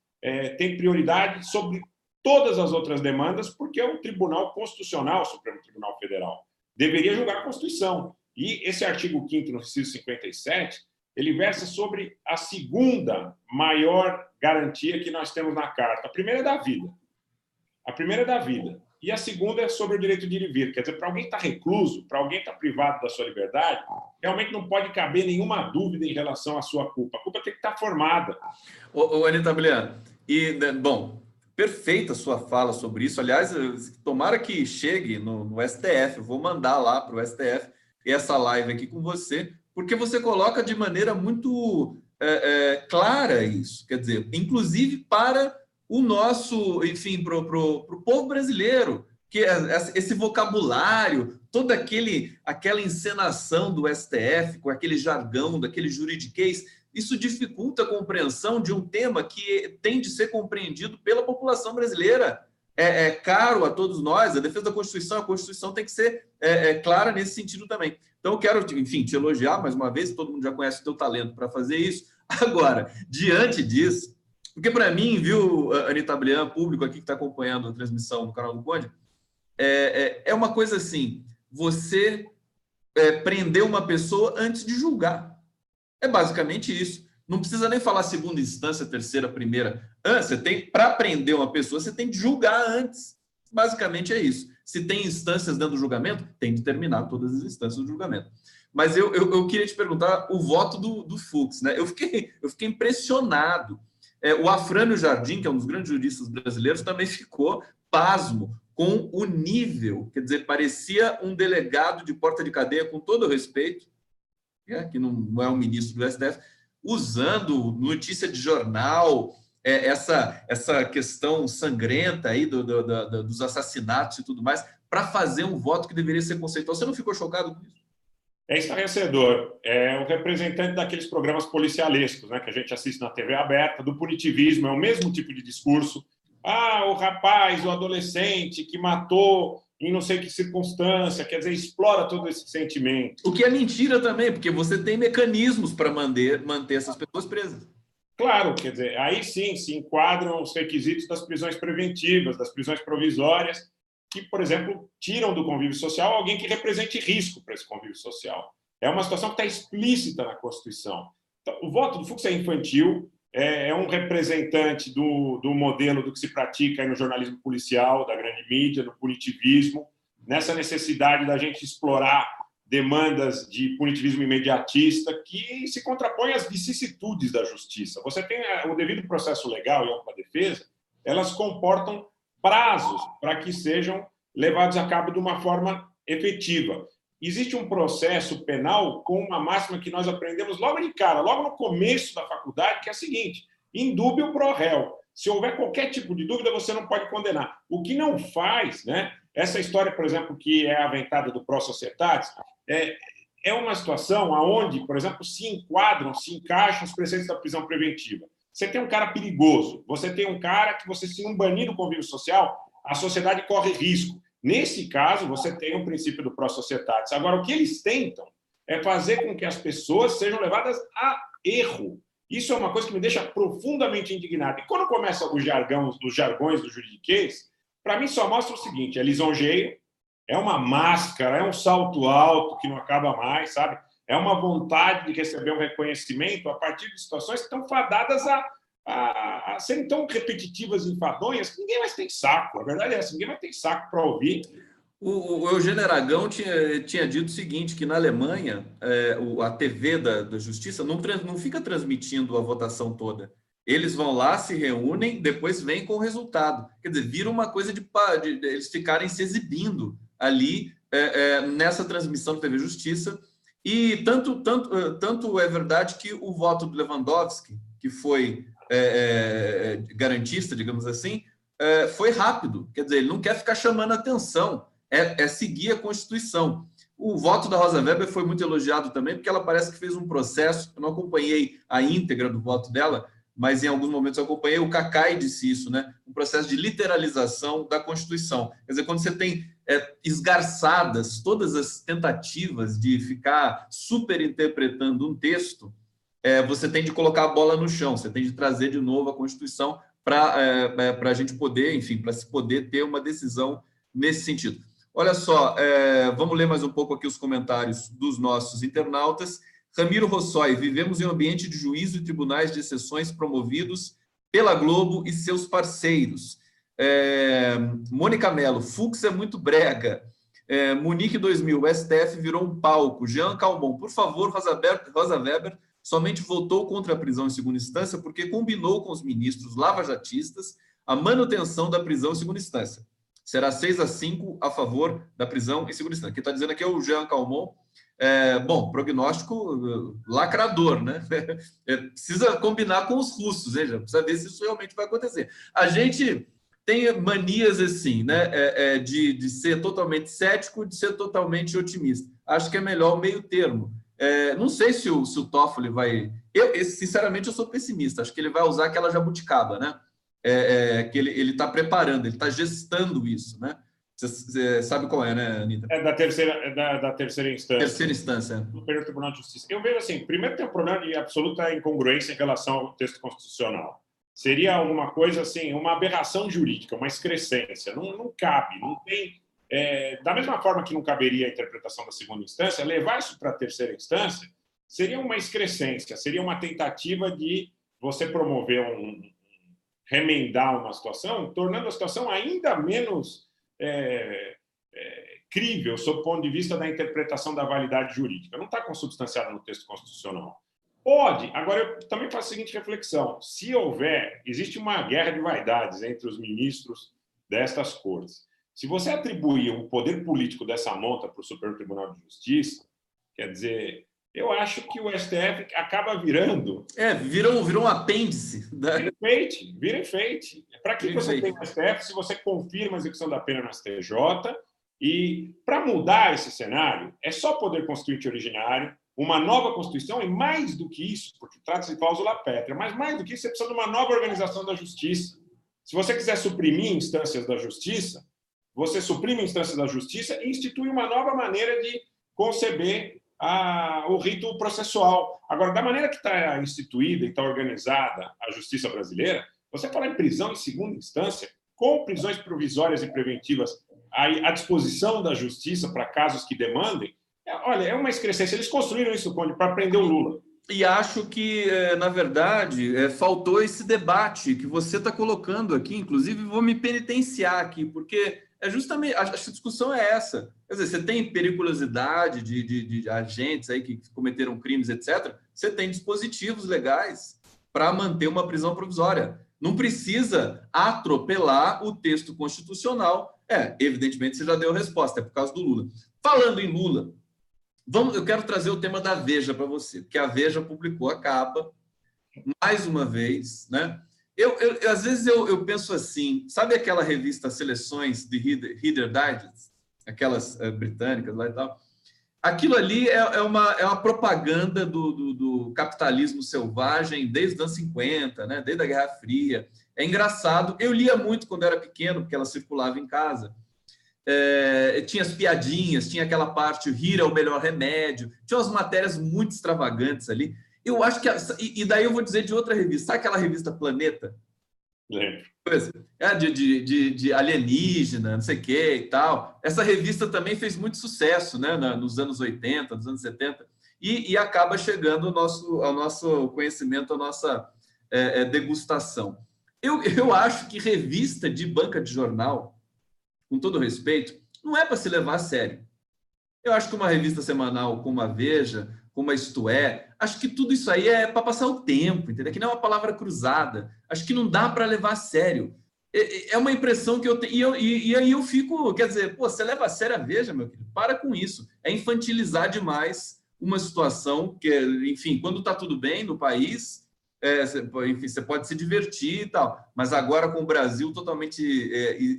Speaker 2: tem prioridade sobre todas as outras demandas, porque é um tribunal constitucional, o Supremo Tribunal Federal. Deveria julgar a Constituição. E esse artigo 5º, no inciso 57, ele versa sobre a segunda maior garantia que nós temos na Carta. A primeira é da vida. A primeira é da vida. E a segunda é sobre o direito de ir e vir. Quer dizer, para alguém estar recluso, para alguém estar privado da sua liberdade, realmente não pode caber nenhuma dúvida em relação à sua culpa. A culpa tem que estar formada.
Speaker 1: Anita Blian, bom, perfeita a sua fala sobre isso. Aliás, tomara que chegue no STF. Eu vou mandar lá para o STF essa live aqui com você, porque você coloca de maneira muito clara isso. Quer dizer, inclusive para o nosso, enfim, para o povo brasileiro, que esse vocabulário, toda aquela encenação do STF, com aquele jargão, daquele juridiquês, isso dificulta a compreensão de um tema que tem de ser compreendido pela população brasileira. É caro a todos nós, a defesa da Constituição, a Constituição tem que ser clara nesse sentido também. Então, eu quero, enfim, te elogiar mais uma vez, todo mundo já conhece o teu talento para fazer isso. Agora, diante disso, porque para mim, viu, Anita Blian, público aqui que está acompanhando a transmissão do canal do Conde, é uma coisa assim, você prender uma pessoa antes de julgar. É basicamente isso. Não precisa nem falar segunda instância, terceira, primeira. Você tem, para prender uma pessoa, você tem que julgar antes. Basicamente é isso. Se tem instâncias dentro do julgamento, tem que terminar todas as instâncias do julgamento. Mas eu queria te perguntar o voto do Fux, né? Eu fiquei impressionado. O Afrânio Jardim, que é um dos grandes juristas brasileiros, também ficou pasmo com o nível. Quer dizer, parecia um delegado de porta de cadeia, com todo o respeito, que não é um ministro do STF, usando notícia de jornal, essa questão sangrenta aí dos assassinatos e tudo mais, para fazer um voto que deveria ser conceitual. Você não ficou chocado com isso?
Speaker 2: É estarrecedor. É o representante daqueles programas policialescos, né, que a gente assiste na TV aberta, do punitivismo, é o mesmo tipo de discurso. O rapaz, o adolescente que matou em não sei que circunstância, quer dizer, explora todo esse sentimento.
Speaker 1: O que é mentira também, porque você tem mecanismos para manter essas pessoas presas.
Speaker 2: Claro, quer dizer, aí sim se enquadram os requisitos das prisões preventivas, das prisões provisórias, que, por exemplo, tiram do convívio social alguém que represente risco para esse convívio social. É uma situação que está explícita na Constituição. Então, o voto do Fux é infantil, é um representante do modelo do que se pratica no jornalismo policial, da grande mídia, no punitivismo, nessa necessidade da gente explorar demandas de punitivismo imediatista que se contrapõem às vicissitudes da justiça. Você tem o devido processo legal e a ampla defesa, elas comportam prazos para que sejam levados a cabo de uma forma efetiva. Existe um processo penal com uma máxima que nós aprendemos logo de cara, logo no começo da faculdade, que é a seguinte: in dubio pro réu. Se houver qualquer tipo de dúvida, você não pode condenar. O que não faz, né? Essa história, por exemplo, que é aventada do Pro Societatis, é uma situação onde, por exemplo, se encaixam os preceitos da prisão preventiva. Você tem um cara perigoso, você tem um cara que você, se não banir do convívio social, a sociedade corre risco. Nesse caso, você tem o princípio do Pro Societatis. Agora, o que eles tentam é fazer com que as pessoas sejam levadas a erro. Isso é uma coisa que me deixa profundamente indignado. E quando começa os jargões do juridiquês, para mim só mostra o seguinte: é lisonjeio, é uma máscara, é um salto alto que não acaba mais, sabe? É uma vontade de receber um reconhecimento a partir de situações que estão fadadas a serem tão repetitivas e enfadonhas que ninguém mais tem saco. A verdade é essa, ninguém mais tem saco para ouvir.
Speaker 1: O Eugênio Aragão tinha dito o seguinte, que na Alemanha a TV da Justiça não fica transmitindo a votação toda. Eles vão lá, se reúnem, depois vêm com o resultado. Quer dizer, vira uma coisa de eles ficarem se exibindo ali nessa transmissão da TV Justiça. E tanto é verdade que o voto do Lewandowski, que foi garantista, digamos assim, foi rápido. Quer dizer, ele não quer ficar chamando atenção, é seguir a Constituição. O voto da Rosa Weber foi muito elogiado também, porque ela parece que fez um processo, eu não acompanhei a íntegra do voto dela, mas em alguns momentos eu acompanhei, o Cacai disse isso, né? Um processo de literalização da Constituição. Quer dizer, quando você tem esgarçadas todas as tentativas de ficar superinterpretando um texto, você tem de colocar a bola no chão, você tem de trazer de novo a Constituição para a gente poder, enfim, para se poder ter uma decisão nesse sentido. Olha só, vamos ler mais um pouco aqui os comentários dos nossos internautas. Ramiro Rossoi, vivemos em um ambiente de juízo e tribunais de exceções promovidos pela Globo e seus parceiros. Mônica Mello, Fux é muito brega. Munique 2000, o STF virou um palco. Jean Calmon, por favor, Rosa Weber somente votou contra a prisão em segunda instância porque combinou com os ministros lavajatistas a manutenção da prisão em segunda instância. Será 6-5 a favor da prisão em segunda instância. Quem está dizendo aqui é o Jean Calmon. Bom, prognóstico lacrador, né? Precisa combinar com os russos, já precisa ver se isso realmente vai acontecer. A gente tem manias assim, né? De ser totalmente cético, de ser totalmente otimista. Acho que é melhor o meio termo. Não sei se o Toffoli vai... Sinceramente, eu sou pessimista. Acho que ele vai usar aquela jabuticaba, né? Que ele está preparando, ele está gestando isso, né? Você sabe qual é, né, Anitta?
Speaker 2: Da terceira instância.
Speaker 1: Terceira instância.
Speaker 2: Do Superior Tribunal de Justiça. Eu vejo assim, primeiro tem um problema de absoluta incongruência em relação ao texto constitucional. Seria alguma coisa assim, uma aberração jurídica, uma excrescência. Não cabe, não tem... da mesma forma que não caberia a interpretação da segunda instância, levar isso para a terceira instância seria uma excrescência, seria uma tentativa de você promover remendar uma situação, tornando a situação ainda menos crível sob o ponto de vista da interpretação da validade jurídica. Não está consubstanciado no texto constitucional. Pode. Agora, eu também faço a seguinte reflexão. Se existe uma guerra de vaidades entre os ministros destas cortes. Se você atribuir o poder político dessa monta para o Superior Tribunal de Justiça, quer dizer... Eu acho que o STF acaba virando...
Speaker 1: virou um apêndice.
Speaker 2: Vira enfeite. Para que você tem o STF se você confirma a execução da pena no STJ? E para mudar esse cenário, é só poder constituinte originário, uma nova Constituição e mais do que isso, porque trata-se de cláusula pétrea, mas mais do que isso, você precisa de uma nova organização da justiça. Se você quiser suprimir instâncias da justiça, você suprime instâncias da justiça e institui uma nova maneira de conceber o rito processual. Agora, da maneira que está instituída e está organizada a justiça brasileira, você falar em prisão em segunda instância, com prisões provisórias e preventivas à disposição da justiça para casos que demandem, olha, é uma excrescência. Eles construíram isso, Conde, para prender o Lula.
Speaker 1: E acho que, na verdade, faltou esse debate que você está colocando aqui. Inclusive, vou me penitenciar aqui, porque justamente a discussão é essa. Quer dizer, você tem periculosidade de agentes aí que cometeram crimes, etc. Você tem dispositivos legais para manter uma prisão provisória. Não precisa atropelar o texto constitucional. Evidentemente, você já deu a resposta, é por causa do Lula. Falando em Lula, eu quero trazer o tema da Veja para você, porque a Veja publicou a capa, mais uma vez, né? Às vezes eu penso assim, sabe aquela revista Seleções de Reader Digest, aquelas britânicas lá e tal? Aquilo ali é uma propaganda do capitalismo selvagem desde os anos 50, né? Desde a Guerra Fria. É engraçado. Eu lia muito quando era pequeno, porque ela circulava em casa. Tinha as piadinhas, tinha aquela parte, rir é o melhor remédio. Tinha umas matérias muito extravagantes ali. Eu acho que... E daí eu vou dizer de outra revista. Sabe aquela revista Planeta?
Speaker 2: Lembro.
Speaker 1: De alienígena, não sei o que e tal. Essa revista também fez muito sucesso, né, nos anos 80, nos anos 70, e acaba chegando ao nosso conhecimento, à nossa degustação. Eu acho que revista de banca de jornal, com todo respeito, não é para se levar a sério. Eu acho que uma revista semanal como a Veja, como a Isto É, acho que tudo isso aí é para passar o tempo, entendeu? Que não é uma palavra cruzada. Acho que não dá para levar a sério. É uma impressão que eu tenho. E aí eu fico, quer dizer, pô, você leva a sério a Veja, meu querido? Para com isso. É infantilizar demais uma situação que, enfim, quando está tudo bem no país, enfim, você pode se divertir e tal. Mas agora com o Brasil totalmente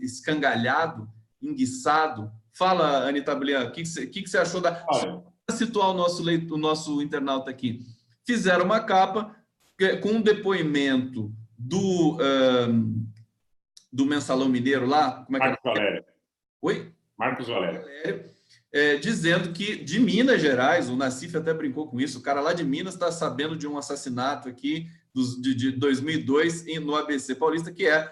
Speaker 1: escangalhado, enguiçado. Fala, Anita Blian, o que você achou da...
Speaker 2: Olha,
Speaker 1: situar o nosso internauta aqui. Fizeram uma capa com um depoimento do Mensalão Mineiro lá. Como é que
Speaker 2: Marcos Valério.
Speaker 1: Oi?
Speaker 2: Marcos Valério.
Speaker 1: Dizendo que de Minas Gerais, o Nassif até brincou com isso, o cara lá de Minas está sabendo de um assassinato aqui de 2002 no ABC Paulista, que é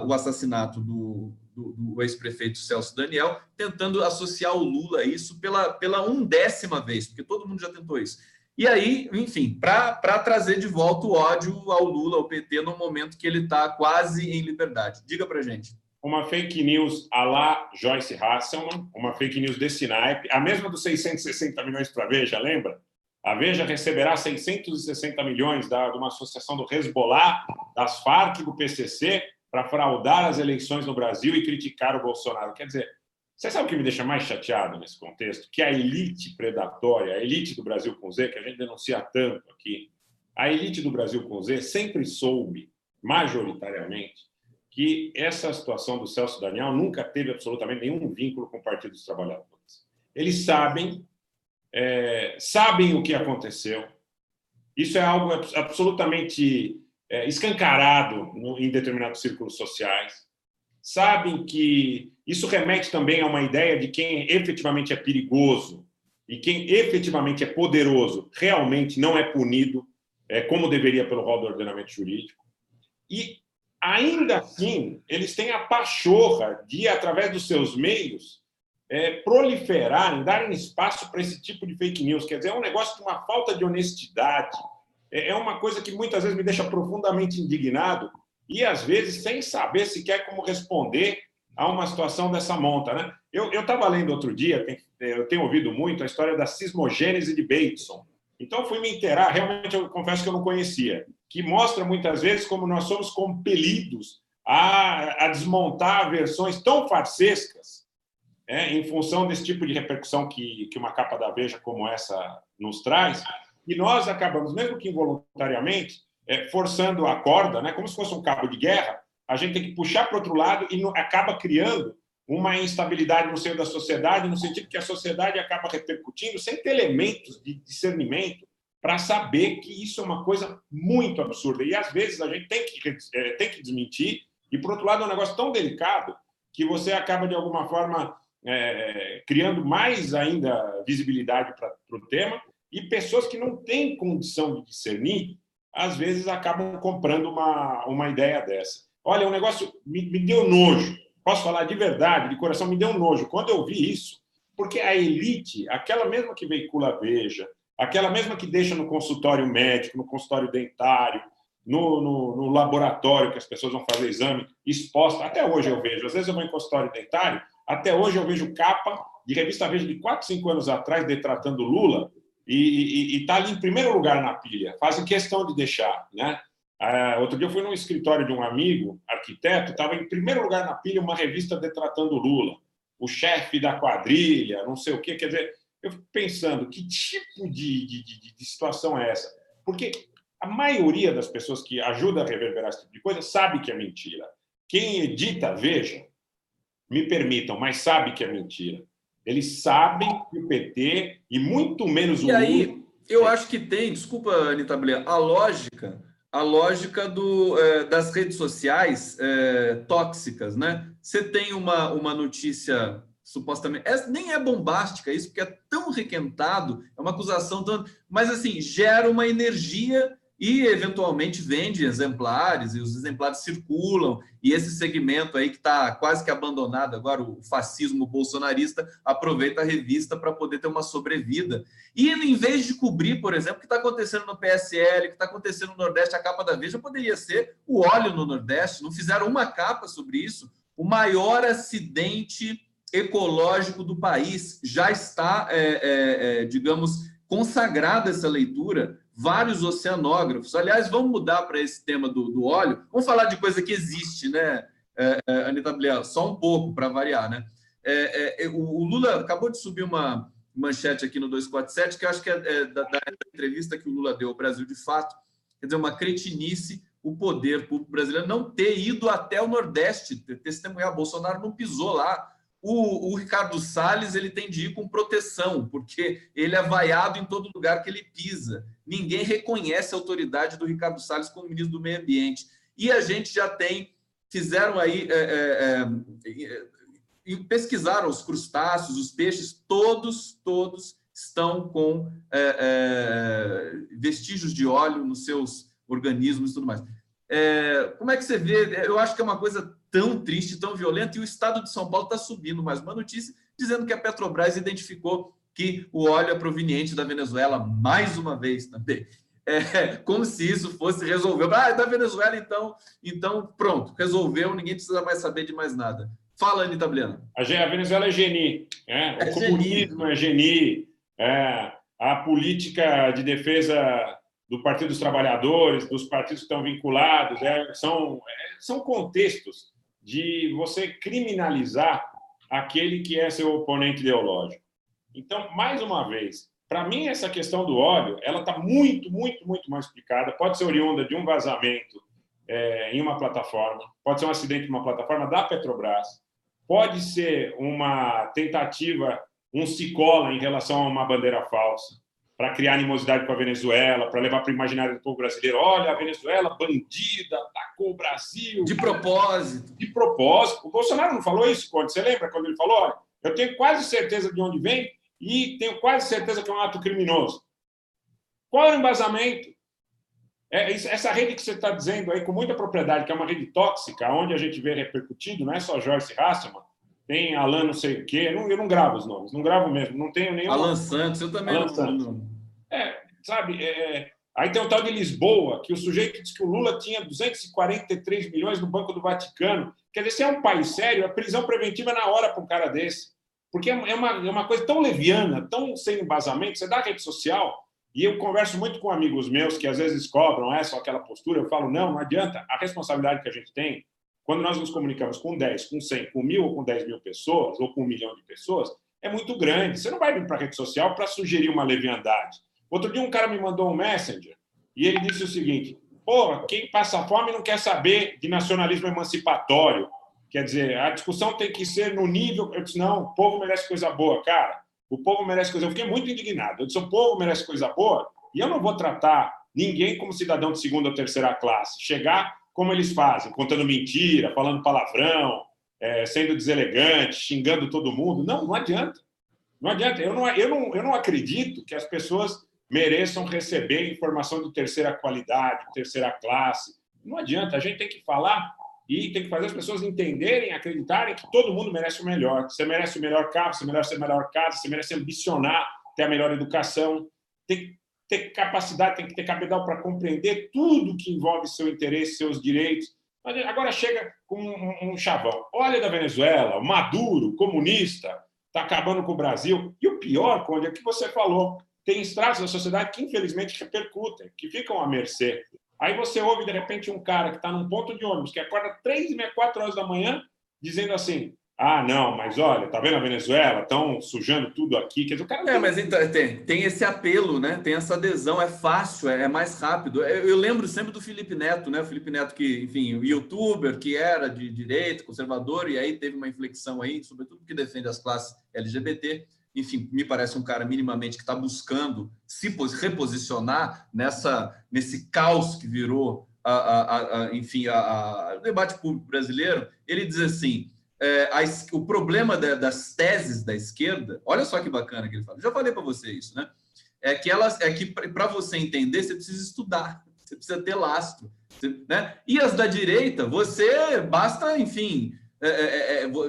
Speaker 1: o assassinato do ex-prefeito Celso Daniel, tentando associar o Lula a isso pela 1ª vez, porque todo mundo já tentou isso. E aí, enfim, para trazer de volta o ódio ao Lula, ao PT, no momento que ele está quase em liberdade. Diga para gente.
Speaker 2: Uma fake news à la Joyce Hasselman, uma fake news desse naipe, a mesma dos 660 milhões para a Veja, lembra? A Veja receberá 660 milhões de uma associação do Hezbollah, das Farc e do PCC para fraudar as eleições no Brasil e criticar o Bolsonaro. Quer dizer, você sabe o que me deixa mais chateado nesse contexto? Que a elite predatória, a elite do Brasil com Z, que a gente denuncia tanto aqui, a elite do Brasil com Z sempre soube, majoritariamente, que essa situação do Celso Daniel nunca teve absolutamente nenhum vínculo com o Partido dos Trabalhadores. Eles sabem o que aconteceu. Isso é algo absolutamente escancarado em determinados círculos sociais. Sabem que isso remete também a uma ideia de quem efetivamente é perigoso e quem efetivamente é poderoso realmente não é punido como deveria pelo rol do ordenamento jurídico. E, ainda assim, eles têm a pachorra de, através dos seus meios, proliferarem, darem espaço para esse tipo de fake news. Quer dizer, é um negócio de uma falta de honestidade. É uma coisa que muitas vezes me deixa profundamente indignado e, às vezes, sem saber sequer como responder a uma situação dessa monta, né? Eu estava lendo outro dia, eu tenho ouvido muito a história da cismogênese de Bateson. Então, fui me inteirar, realmente eu confesso que eu não conhecia, que mostra muitas vezes como nós somos compelidos a desmontar versões tão farsescas em função desse tipo de repercussão que uma capa da Veja como essa nos traz, e nós acabamos, mesmo que involuntariamente, forçando a corda, né, como se fosse um cabo de guerra, a gente tem que puxar para o outro lado e acaba criando uma instabilidade no seio da sociedade, no sentido que a sociedade acaba repercutindo sem ter elementos de discernimento para saber que isso é uma coisa muito absurda. E, às vezes, a gente tem que desmentir, e, por outro lado, é um negócio tão delicado que você acaba, de alguma forma, criando mais ainda visibilidade para o tema, e pessoas que não têm condição de discernir, às vezes, acabam comprando uma ideia dessa. Olha, o negócio me deu nojo. Posso falar de verdade, de coração, me deu nojo quando eu vi isso, porque a elite, aquela mesma que veicula a Veja, aquela mesma que deixa no consultório médico, no consultório dentário, no laboratório que as pessoas vão fazer exame, exposta, até hoje eu vejo, às vezes eu vou em consultório dentário, até hoje eu vejo capa de revista Veja de 4, 5 anos atrás, detratando Lula, e está ali em primeiro lugar na pilha, fazem questão de deixar, né? Outro dia eu fui num escritório de um amigo, arquiteto, estava em primeiro lugar na pilha uma revista detratando Lula, o chefe da quadrilha, não sei o quê. Quer dizer, eu fico pensando, que tipo de situação é essa? Porque a maioria das pessoas que ajuda a reverberar esse tipo de coisa sabe que é mentira. Quem edita, veja, me permitam, mas sabe que é mentira. Eles sabem que o PT, e muito menos o Lula...
Speaker 1: E aí, eu acho que tem, desculpa, Anita Blian, a lógica das redes sociais tóxicas, né? Você tem uma notícia supostamente... nem é bombástica isso, porque é tão requentado, é uma acusação tão... Mas, assim, gera uma energia e, eventualmente, vende exemplares, e os exemplares circulam, e esse segmento aí que está quase que abandonado agora, o fascismo bolsonarista, aproveita a revista para poder ter uma sobrevida. E, em vez de cobrir, por exemplo, o que está acontecendo no PSL, o que está acontecendo no Nordeste, a capa da Veja poderia ser o óleo no Nordeste. Não fizeram uma capa sobre isso. O maior acidente ecológico do país já está, digamos, consagrada essa leitura. Vários oceanógrafos. Aliás, vamos mudar para esse tema do óleo. Vamos falar de coisa que existe, né, Anita Bliel? Só um pouco, para variar, né? O Lula acabou de subir uma manchete aqui no 247, que eu acho que é da entrevista que o Lula deu ao Brasil de Fato. Quer dizer, uma cretinice o poder público brasileiro não ter ido até o Nordeste testemunhar. Bolsonaro não pisou lá. O Ricardo Salles, ele tem de ir com proteção, porque ele é vaiado em todo lugar que ele pisa. Ninguém reconhece a autoridade do Ricardo Salles como ministro do Meio Ambiente. E a gente já fizeram aí, pesquisaram os crustáceos, os peixes, todos estão com vestígios de óleo nos seus organismos e tudo mais. Como é que você vê? Eu acho que é uma coisa tão triste, tão violenta, e o estado de São Paulo está subindo mais uma notícia dizendo que a Petrobras identificou que o óleo é proveniente da Venezuela, mais uma vez também. Como se isso fosse resolver. É da Venezuela, então pronto, resolveu, ninguém precisa mais saber de mais nada. Fala, Anita Bliel.
Speaker 2: A Venezuela é geni. O comunismo é geni. A política de defesa do Partido dos Trabalhadores, dos partidos que estão vinculados, são contextos de você criminalizar aquele que é seu oponente ideológico. Então, mais uma vez, para mim, essa questão do óleo, ela está muito mais explicada. Pode ser oriunda de um vazamento em uma plataforma, pode ser um acidente em uma plataforma da Petrobras, pode ser uma tentativa, um cicola em relação a uma bandeira falsa, para criar animosidade com a Venezuela, para levar para o imaginário do povo brasileiro. Olha, a Venezuela, bandida, atacou o Brasil.
Speaker 1: De propósito.
Speaker 2: De propósito. O Bolsonaro não falou isso, Conde? Você lembra quando ele falou? Olha, eu tenho quase certeza de onde vem e tenho quase certeza que é um ato criminoso. Qual é o embasamento? Essa rede que você está dizendo aí com muita propriedade, que é uma rede tóxica, onde a gente vê repercutido, não é só Joyce Hasselman, tem Alan não sei o quê, eu não gravo os nomes, não gravo mesmo, não tenho nenhum...
Speaker 1: Alan Santos, eu também não...
Speaker 2: Sabe, aí tem o tal de Lisboa, que o sujeito disse que o Lula tinha 243 milhões no Banco do Vaticano. Quer dizer, se é um país sério, é prisão preventiva na hora para um cara desse. Porque é uma coisa tão leviana, tão sem embasamento, você dá rede social, e eu converso muito com amigos meus que às vezes cobram só aquela postura, eu falo, não adianta, a responsabilidade que a gente tem, quando nós nos comunicamos com 10, com 100, com 1.000 ou com 10 mil pessoas, ou com 1 milhão de pessoas, é muito grande. Você não vai vir para a rede social para sugerir uma leviandade. Outro dia um cara me mandou um messenger e ele disse o seguinte, quem passa fome não quer saber de nacionalismo emancipatório. Quer dizer, a discussão tem que ser no nível... Eu disse, não, o povo merece coisa boa, cara. O povo merece coisa... Eu fiquei muito indignado. Eu disse, o povo merece coisa boa e eu não vou tratar ninguém como cidadão de segunda ou terceira classe. Chegar como eles fazem, contando mentira, falando palavrão, sendo deselegante, xingando todo mundo. Não adianta. Não adianta. Eu não acredito que as pessoas mereçam receber informação de terceira qualidade, de terceira classe. Não adianta. A gente tem que falar e tem que fazer as pessoas entenderem, acreditarem que todo mundo merece o melhor. Você merece o melhor carro, você merece a melhor casa, você merece ambicionar ter a melhor educação. Tem que ter capacidade, tem que ter cabedal para compreender tudo que envolve seu interesse, seus direitos. Agora chega com um chavão. Olha da Venezuela, o Maduro, comunista, está acabando com o Brasil. E o pior, Conde, é que você falou, tem estratos da sociedade que, infelizmente, repercutem, que ficam à mercê. Aí você ouve, de repente, um cara que está num ponto de ônibus, que acorda 3h30, 4 horas da manhã, dizendo assim, não, mas olha, tá vendo a Venezuela? Estão sujando tudo aqui. Quer dizer, o cara
Speaker 1: mas então, tem esse apelo, né? Tem essa adesão, é fácil, é mais rápido. Eu lembro sempre do Felipe Neto, né? O Felipe Neto que, enfim, o youtuber que era de direita, conservador, e aí teve uma inflexão aí, sobretudo porque defende as classes LGBT. Enfim, me parece um cara minimamente que está buscando se reposicionar nesse caos que virou o debate público brasileiro. Ele diz assim, o problema das teses da esquerda, olha só que bacana que ele fala, já falei para você isso, né? É que para você entender, você precisa estudar. você precisa ter lastro, né? E as da direita, você basta, enfim,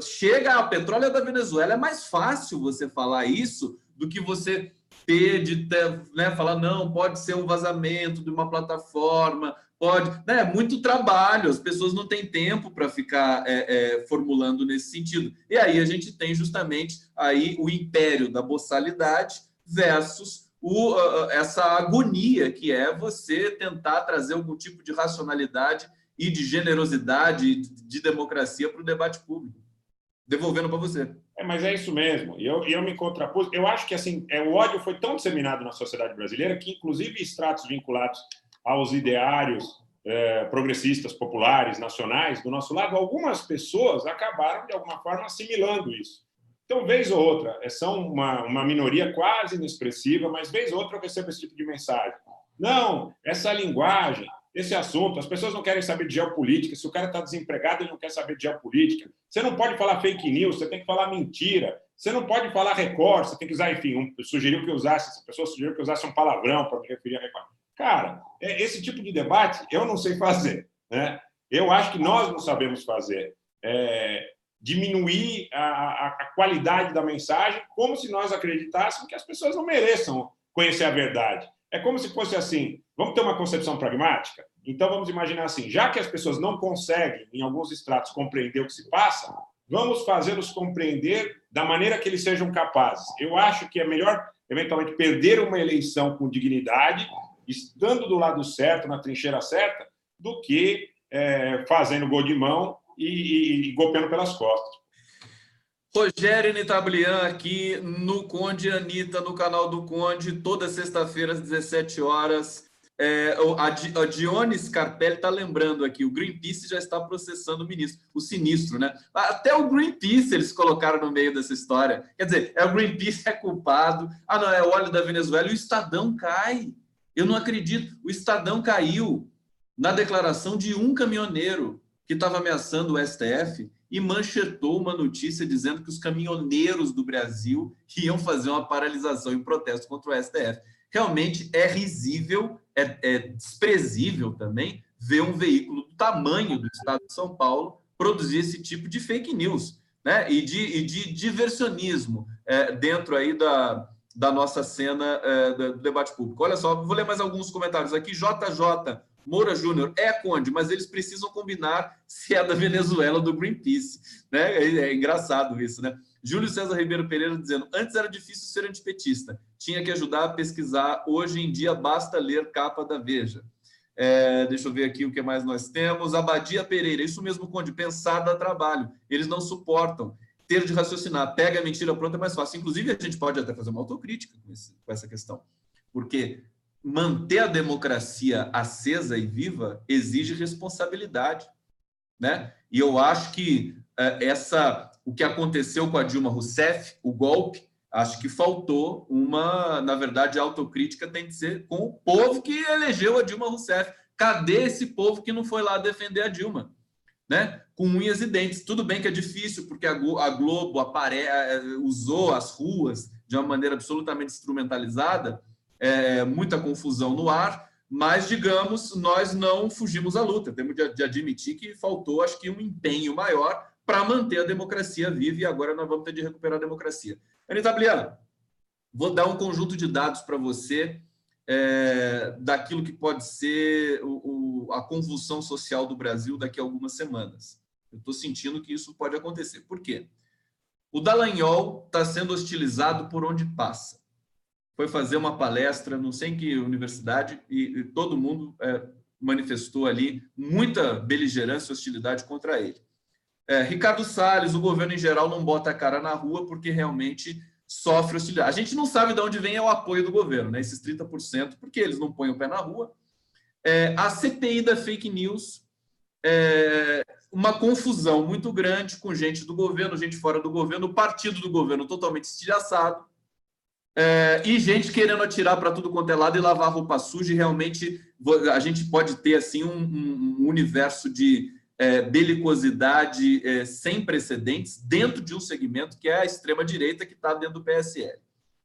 Speaker 1: chega a petróleo da Venezuela, é mais fácil você falar isso do que você né, falar, não, pode ser um vazamento de uma plataforma, pode, né, muito trabalho, as pessoas não têm tempo para ficar formulando nesse sentido. E aí a gente tem justamente aí o império da boçalidade versus essa agonia que é você tentar trazer algum tipo de racionalidade e de generosidade, de democracia para o debate público. Devolvendo para você.
Speaker 2: Mas é isso mesmo. E eu me contrapus. Eu acho que assim, o ódio foi tão disseminado na sociedade brasileira que, inclusive, estratos vinculados aos ideários progressistas, populares, nacionais, do nosso lado, algumas pessoas acabaram, de alguma forma, assimilando isso. Então, vez ou outra, são uma minoria quase inexpressiva, mas vez ou outra eu recebo esse tipo de mensagem. Não, essa linguagem, esse assunto, as pessoas não querem saber de geopolítica. Se o cara está desempregado, ele não quer saber de geopolítica. Você não pode falar fake news, você tem que falar mentira. Você não pode falar Record, você tem que usar, enfim, sugeriu que eu usasse, essa pessoa sugeriu que eu usasse um palavrão para me referir a Record. Cara, esse tipo de debate eu não sei fazer, né? Eu acho que nós não sabemos fazer. Diminuir a qualidade da mensagem como se nós acreditássemos que as pessoas não mereçam conhecer a verdade. É como se fosse assim, vamos ter uma concepção pragmática? Então, vamos imaginar assim, já que as pessoas não conseguem, em alguns estratos, compreender o que se passa, vamos fazê-los compreender da maneira que eles sejam capazes. Eu acho que é melhor, eventualmente, perder uma eleição com dignidade, estando do lado certo, na trincheira certa, do que fazendo gol de mão e golpeando pelas costas.
Speaker 1: Rogério Nitablian aqui no Conde Anitta, no canal do Conde, toda sexta-feira às 17 horas. A Dione Scarpelli está lembrando aqui, o Greenpeace já está processando o ministro, o sinistro, né? Até o Greenpeace eles colocaram no meio dessa história. Quer dizer, o Greenpeace é culpado, não, é o óleo da Venezuela, e o Estadão cai. Eu não acredito, o Estadão caiu na declaração de um caminhoneiro que estava ameaçando o STF e manchetou uma notícia dizendo que os caminhoneiros do Brasil iam fazer uma paralisação em protesto contra o STF. Realmente é risível, é desprezível também ver um veículo do tamanho do Estado de São Paulo produzir esse tipo de fake news, né? E de diversionismo dentro aí da nossa cena do debate público. Olha só, vou ler mais alguns comentários aqui. JJ Moura Júnior, Conde, mas eles precisam combinar se é da Venezuela ou do Greenpeace, né? É engraçado isso, né? Júlio César Ribeiro Pereira dizendo, antes era difícil ser antipetista, tinha que ajudar a pesquisar, hoje em dia basta ler capa da Veja. Deixa eu ver aqui o que mais nós temos. Abadia Pereira, isso mesmo, Conde, pensar dá trabalho, eles não suportam. Ter de raciocinar, pega a mentira pronta é mais fácil. Inclusive, a gente pode até fazer uma autocrítica com essa questão, porque manter a democracia acesa e viva exige responsabilidade, né? E eu acho que o que aconteceu com a Dilma Rousseff, o golpe, acho que faltou na verdade, a autocrítica tem que ser com o povo que elegeu a Dilma Rousseff. Cadê esse povo que não foi lá defender a Dilma, né? Com unhas e dentes. Tudo bem que é difícil, porque a Globo usou as ruas de uma maneira absolutamente instrumentalizada, muita confusão no ar, mas, digamos, nós não fugimos à luta. Temos de admitir que faltou, acho que, um empenho maior para manter a democracia viva, e agora nós vamos ter de recuperar a democracia. Anitta Blian, vou dar um conjunto de dados para você daquilo que pode ser a convulsão social do Brasil daqui a algumas semanas. Eu estou sentindo que isso pode acontecer. Por quê? O Dallagnol está sendo hostilizado por onde passa. Foi fazer uma palestra, não sei em que universidade, e todo mundo manifestou ali muita beligerância e hostilidade contra ele. Ricardo Salles, o governo em geral não bota a cara na rua porque realmente sofre hostilidade. A gente não sabe de onde vem o apoio do governo, né? Esses 30%, porque eles não põem o pé na rua. A CPI da fake news, uma confusão muito grande com gente do governo, gente fora do governo, o partido do governo totalmente estilhaçado, e gente querendo atirar para tudo quanto é lado e lavar roupa suja, e realmente a gente pode ter assim, um universo de belicosidade sem precedentes dentro de um segmento que é a extrema-direita que está dentro do PSL.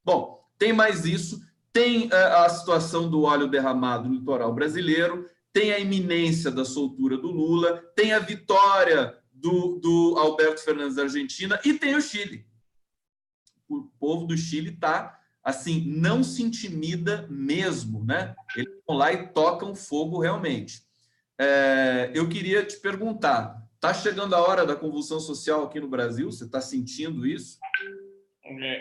Speaker 1: Bom, tem mais isso, tem a situação do óleo derramado no litoral brasileiro, tem a iminência da soltura do Lula, tem a vitória do Alberto Fernandes da Argentina e tem o Chile. O povo do Chile está, assim, não se intimida mesmo, né? Eles vão lá e tocam fogo realmente. Eu queria te perguntar, está chegando a hora da convulsão social aqui no Brasil? Você está sentindo isso?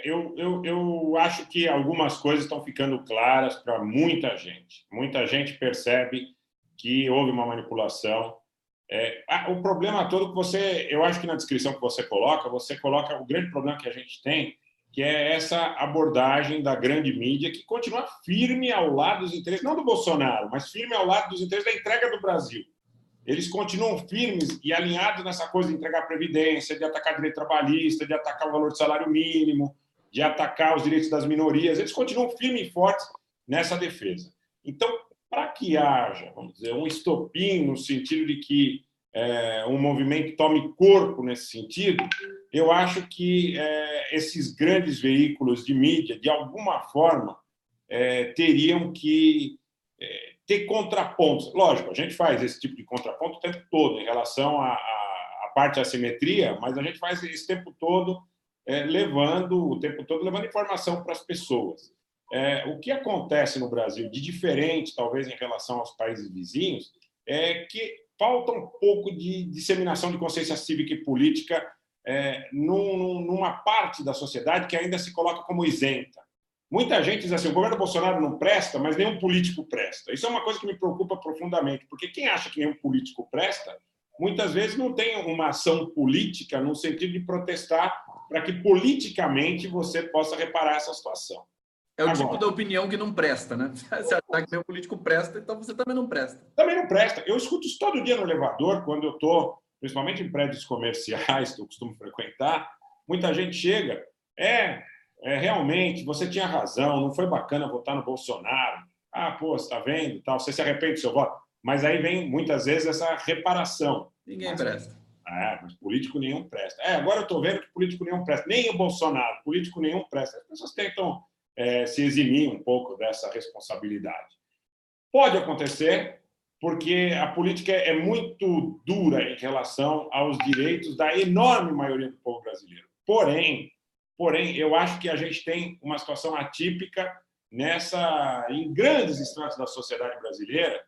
Speaker 2: Eu acho que algumas coisas estão ficando claras para muita gente. Muita gente percebe que houve uma manipulação. O problema todo que você... Eu acho que na descrição que você coloca o grande problema que a gente tem, que é essa abordagem da grande mídia que continua firme ao lado dos interesses, não do Bolsonaro, mas firme ao lado dos interesses da entrega do Brasil. Eles continuam firmes e alinhados nessa coisa de entregar a Previdência, de atacar direito trabalhista, de atacar o valor do salário mínimo, de atacar os direitos das minorias. Eles continuam firmes e fortes nessa defesa. Então, para que haja, vamos dizer, um estopim no sentido de que um movimento tome corpo nesse sentido, eu acho que esses grandes veículos de mídia, de alguma forma, teriam que ter contrapontos. Lógico, a gente faz esse tipo de contraponto o tempo todo em relação à parte da assimetria, mas a gente faz esse tempo todo levando informação para as pessoas. O que acontece no Brasil de diferente, talvez, em relação aos países vizinhos, é que falta um pouco de disseminação de consciência cívica e política numa parte da sociedade que ainda se coloca como isenta. Muita gente diz assim, o governo Bolsonaro não presta, mas nenhum político presta. Isso é uma coisa que me preocupa profundamente, porque quem acha que nenhum político presta, muitas vezes não tem uma ação política no sentido de protestar para que politicamente você possa reparar essa situação.
Speaker 1: É o tipo da opinião que não presta, né? Se achar que nenhum político presta, então você também não presta.
Speaker 2: Também não presta. Eu escuto isso todo dia no elevador, quando eu estou, principalmente em prédios comerciais que eu costumo frequentar, muita gente chega, realmente, você tinha razão, não foi bacana votar no Bolsonaro. Pô, você está vendo, tal, você se arrepende do seu voto. Mas aí vem, muitas vezes, essa reparação.
Speaker 1: Ninguém presta.
Speaker 2: Mas político nenhum presta. Agora eu estou vendo que político nenhum presta. Nem o Bolsonaro, político nenhum presta. As pessoas tentam se eximir um pouco dessa responsabilidade. Pode acontecer, porque a política é muito dura em relação aos direitos da enorme maioria do povo brasileiro. Porém, eu acho que a gente tem uma situação atípica em grandes estratos da sociedade brasileira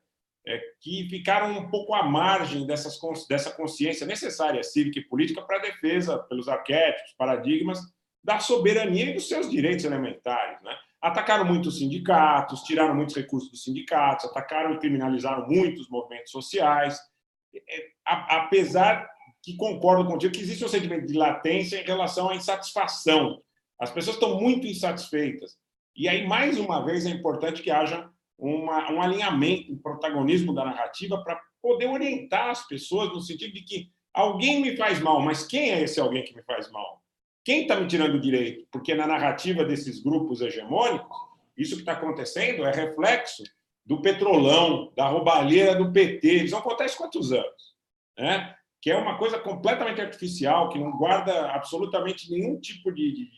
Speaker 2: que ficaram um pouco à margem dessa consciência necessária cívica e política para a defesa, pelos arquétipos, paradigmas, da soberania e dos seus direitos elementares, né? Atacaram muito os sindicatos, tiraram muitos recursos dos sindicatos, atacaram e criminalizaram muitos movimentos sociais, apesar que concordo contigo que existe um sentimento de latência em relação à insatisfação. As pessoas estão muito insatisfeitas. E aí, mais uma vez, é importante que haja um alinhamento, um protagonismo da narrativa para poder orientar as pessoas no sentido de que alguém me faz mal, mas quem é esse alguém que me faz mal? Quem está me tirando o direito? Porque na narrativa desses grupos hegemônicos, isso que está acontecendo é reflexo do petrolão, da roubalheira do PT. Isso não acontece há quantos anos? Né? Que é uma coisa completamente artificial, que não guarda absolutamente nenhum tipo de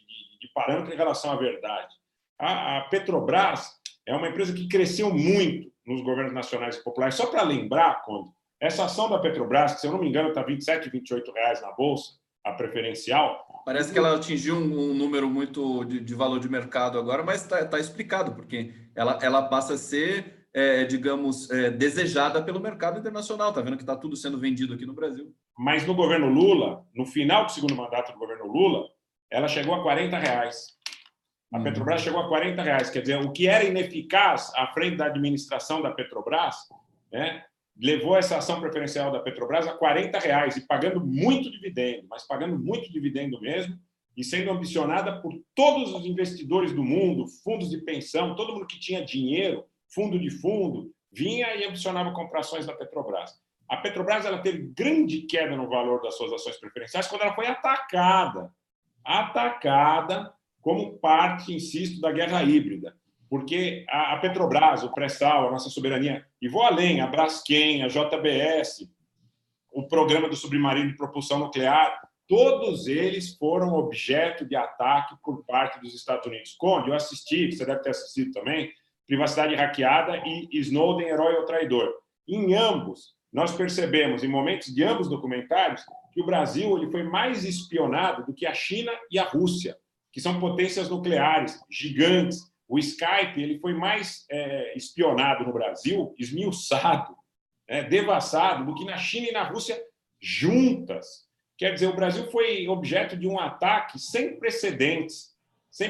Speaker 2: parâmetro em relação à verdade. A Petrobras é uma empresa que cresceu muito nos governos nacionais e populares. Só para lembrar, Conde, essa ação da Petrobras, que, se eu não me engano, está R$ 27, R$ 28 na Bolsa, a preferencial.
Speaker 1: Parece que ela atingiu um número muito de valor de mercado agora, mas está explicado, porque ela passa a ser, digamos, desejada pelo mercado internacional. Está vendo que está tudo sendo vendido aqui no Brasil.
Speaker 2: Mas no governo Lula, no final do segundo mandato do governo Lula, ela chegou a R$ 40. A Petrobras chegou a R$ 40. Quer dizer, o que era ineficaz à frente da administração da Petrobras, né, levou essa ação preferencial da Petrobras a R$ 40 e pagando muito dividendo, mas pagando muito dividendo mesmo, e sendo ambicionada por todos os investidores do mundo, fundos de pensão, todo mundo que tinha dinheiro, fundo de fundo, vinha e ambicionava comprar ações da Petrobras. A Petrobras ela teve grande queda no valor das suas ações preferenciais quando ela foi atacada como parte, insisto, da guerra híbrida. Porque a Petrobras, o pré-sal, a nossa soberania, e vou além, a Braskem, a JBS, o programa do submarino de propulsão nuclear, todos eles foram objeto de ataque por parte dos Estados Unidos. Conde, eu assisti, você deve ter assistido também, Privacidade Hackeada e Snowden, Herói ou Traidor. Em ambos, nós percebemos, em momentos de ambos documentários, que o Brasil ele foi mais espionado do que a China e a Rússia, que são potências nucleares gigantes. O Skype ele foi mais espionado no Brasil, esmiuçado, devassado, do que na China e na Rússia juntas. Quer dizer, o Brasil foi objeto de um ataque sem precedentes.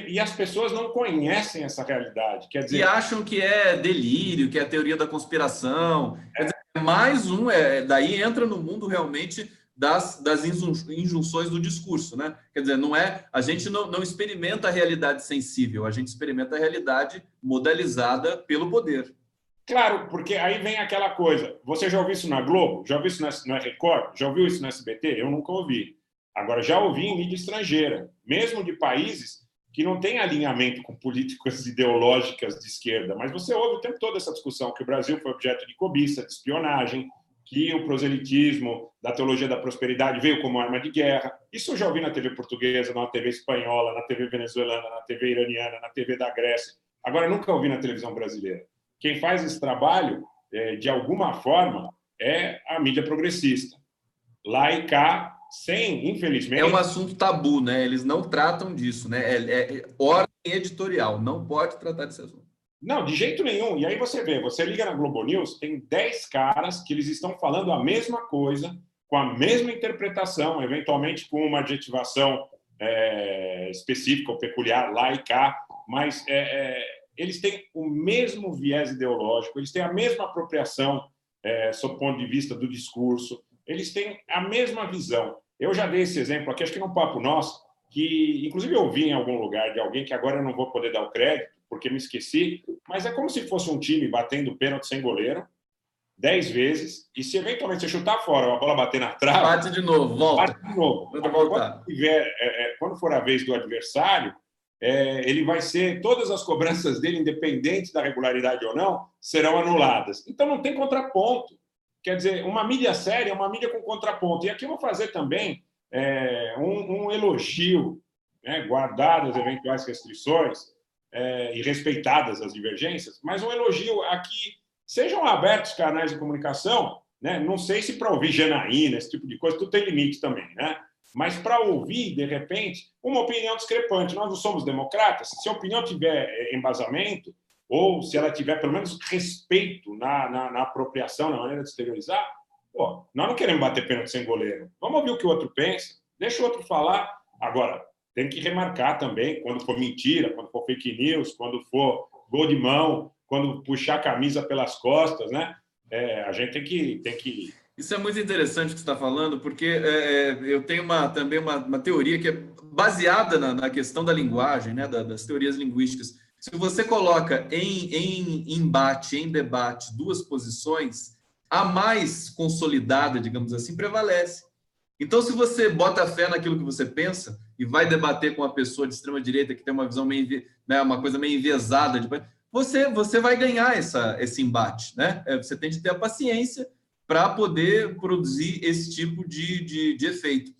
Speaker 2: E as pessoas não conhecem essa realidade. Quer dizer,
Speaker 1: e acham que é delírio, que é a teoria da conspiração. Quer dizer, mais um, daí entra no mundo realmente das injunções do discurso, né? Quer dizer, não é, a gente não experimenta a realidade sensível, a gente experimenta a realidade modalizada pelo poder.
Speaker 2: Claro, porque aí vem aquela coisa. Você já ouviu isso na Globo? Já ouviu isso na Record? Já ouviu isso no SBT? Eu nunca ouvi. Agora, já ouvi em mídia estrangeira, mesmo de países que não têm alinhamento com políticas ideológicas de esquerda. Mas você ouve o tempo todo essa discussão que o Brasil foi objeto de cobiça, de espionagem, que o proselitismo da teologia da prosperidade veio como arma de guerra. Isso eu já ouvi na TV portuguesa, na TV espanhola, na TV venezuelana, na TV iraniana, na TV da Grécia. Agora, nunca ouvi na televisão brasileira. Quem faz esse trabalho, de alguma forma, é a mídia progressista. Lá e cá, sem, infelizmente...
Speaker 1: É um assunto tabu, né? Eles não tratam disso, né? É ordem editorial, não pode tratar desse assunto.
Speaker 2: Não, de jeito nenhum. E aí você vê, você liga na Globo News, tem 10 caras que eles estão falando a mesma coisa, com a mesma interpretação, eventualmente com uma adjetivação específica ou peculiar, lá e cá, mas... eles têm o mesmo viés ideológico, eles têm a mesma apropriação sob o ponto de vista do discurso, eles têm a mesma visão. Eu já dei esse exemplo aqui, acho que num papo nosso, que inclusive eu vi em algum lugar de alguém que agora eu não vou poder dar o crédito, porque me esqueci, mas é como se fosse um time batendo pênalti sem goleiro, 10 vezes, e se eventualmente você chutar fora, a bola bater na trave...
Speaker 1: Bate de novo, volta.
Speaker 2: Bate de novo. Quando for a vez do adversário, ele vai ser, todas as cobranças dele, independente da regularidade ou não, serão anuladas. Então não tem contraponto. Quer dizer, uma mídia séria é uma mídia com contraponto. E aqui eu vou fazer também um elogio, né, guardadas eventuais restrições e respeitadas as divergências, mas um elogio a que sejam abertos canais de comunicação, né? Não sei se para ouvir Janaína, esse tipo de coisa, tudo tem limite também, né? Mas para ouvir, de repente, uma opinião discrepante. Nós não somos democratas. Se a opinião tiver embasamento, ou se ela tiver, pelo menos, respeito na apropriação, na maneira de exteriorizar, nós não queremos bater pênalti sem goleiro. Vamos ouvir o que o outro pensa, deixa o outro falar. Agora, tem que remarcar também, quando for mentira, quando for fake news, quando for gol de mão, quando puxar a camisa pelas costas, né? A gente tem que...
Speaker 1: Isso é muito interessante o que você está falando, porque eu tenho também uma teoria que é baseada na questão da linguagem, né, das teorias linguísticas. Se você coloca em embate, em debate, duas posições, a mais consolidada, digamos assim, prevalece. Então, se você bota fé naquilo que você pensa e vai debater com uma pessoa de extrema-direita que tem uma visão meio, né, uma coisa meio enviesada, você vai ganhar esse embate, né? Você tem que ter a paciência para poder produzir esse tipo de efeito.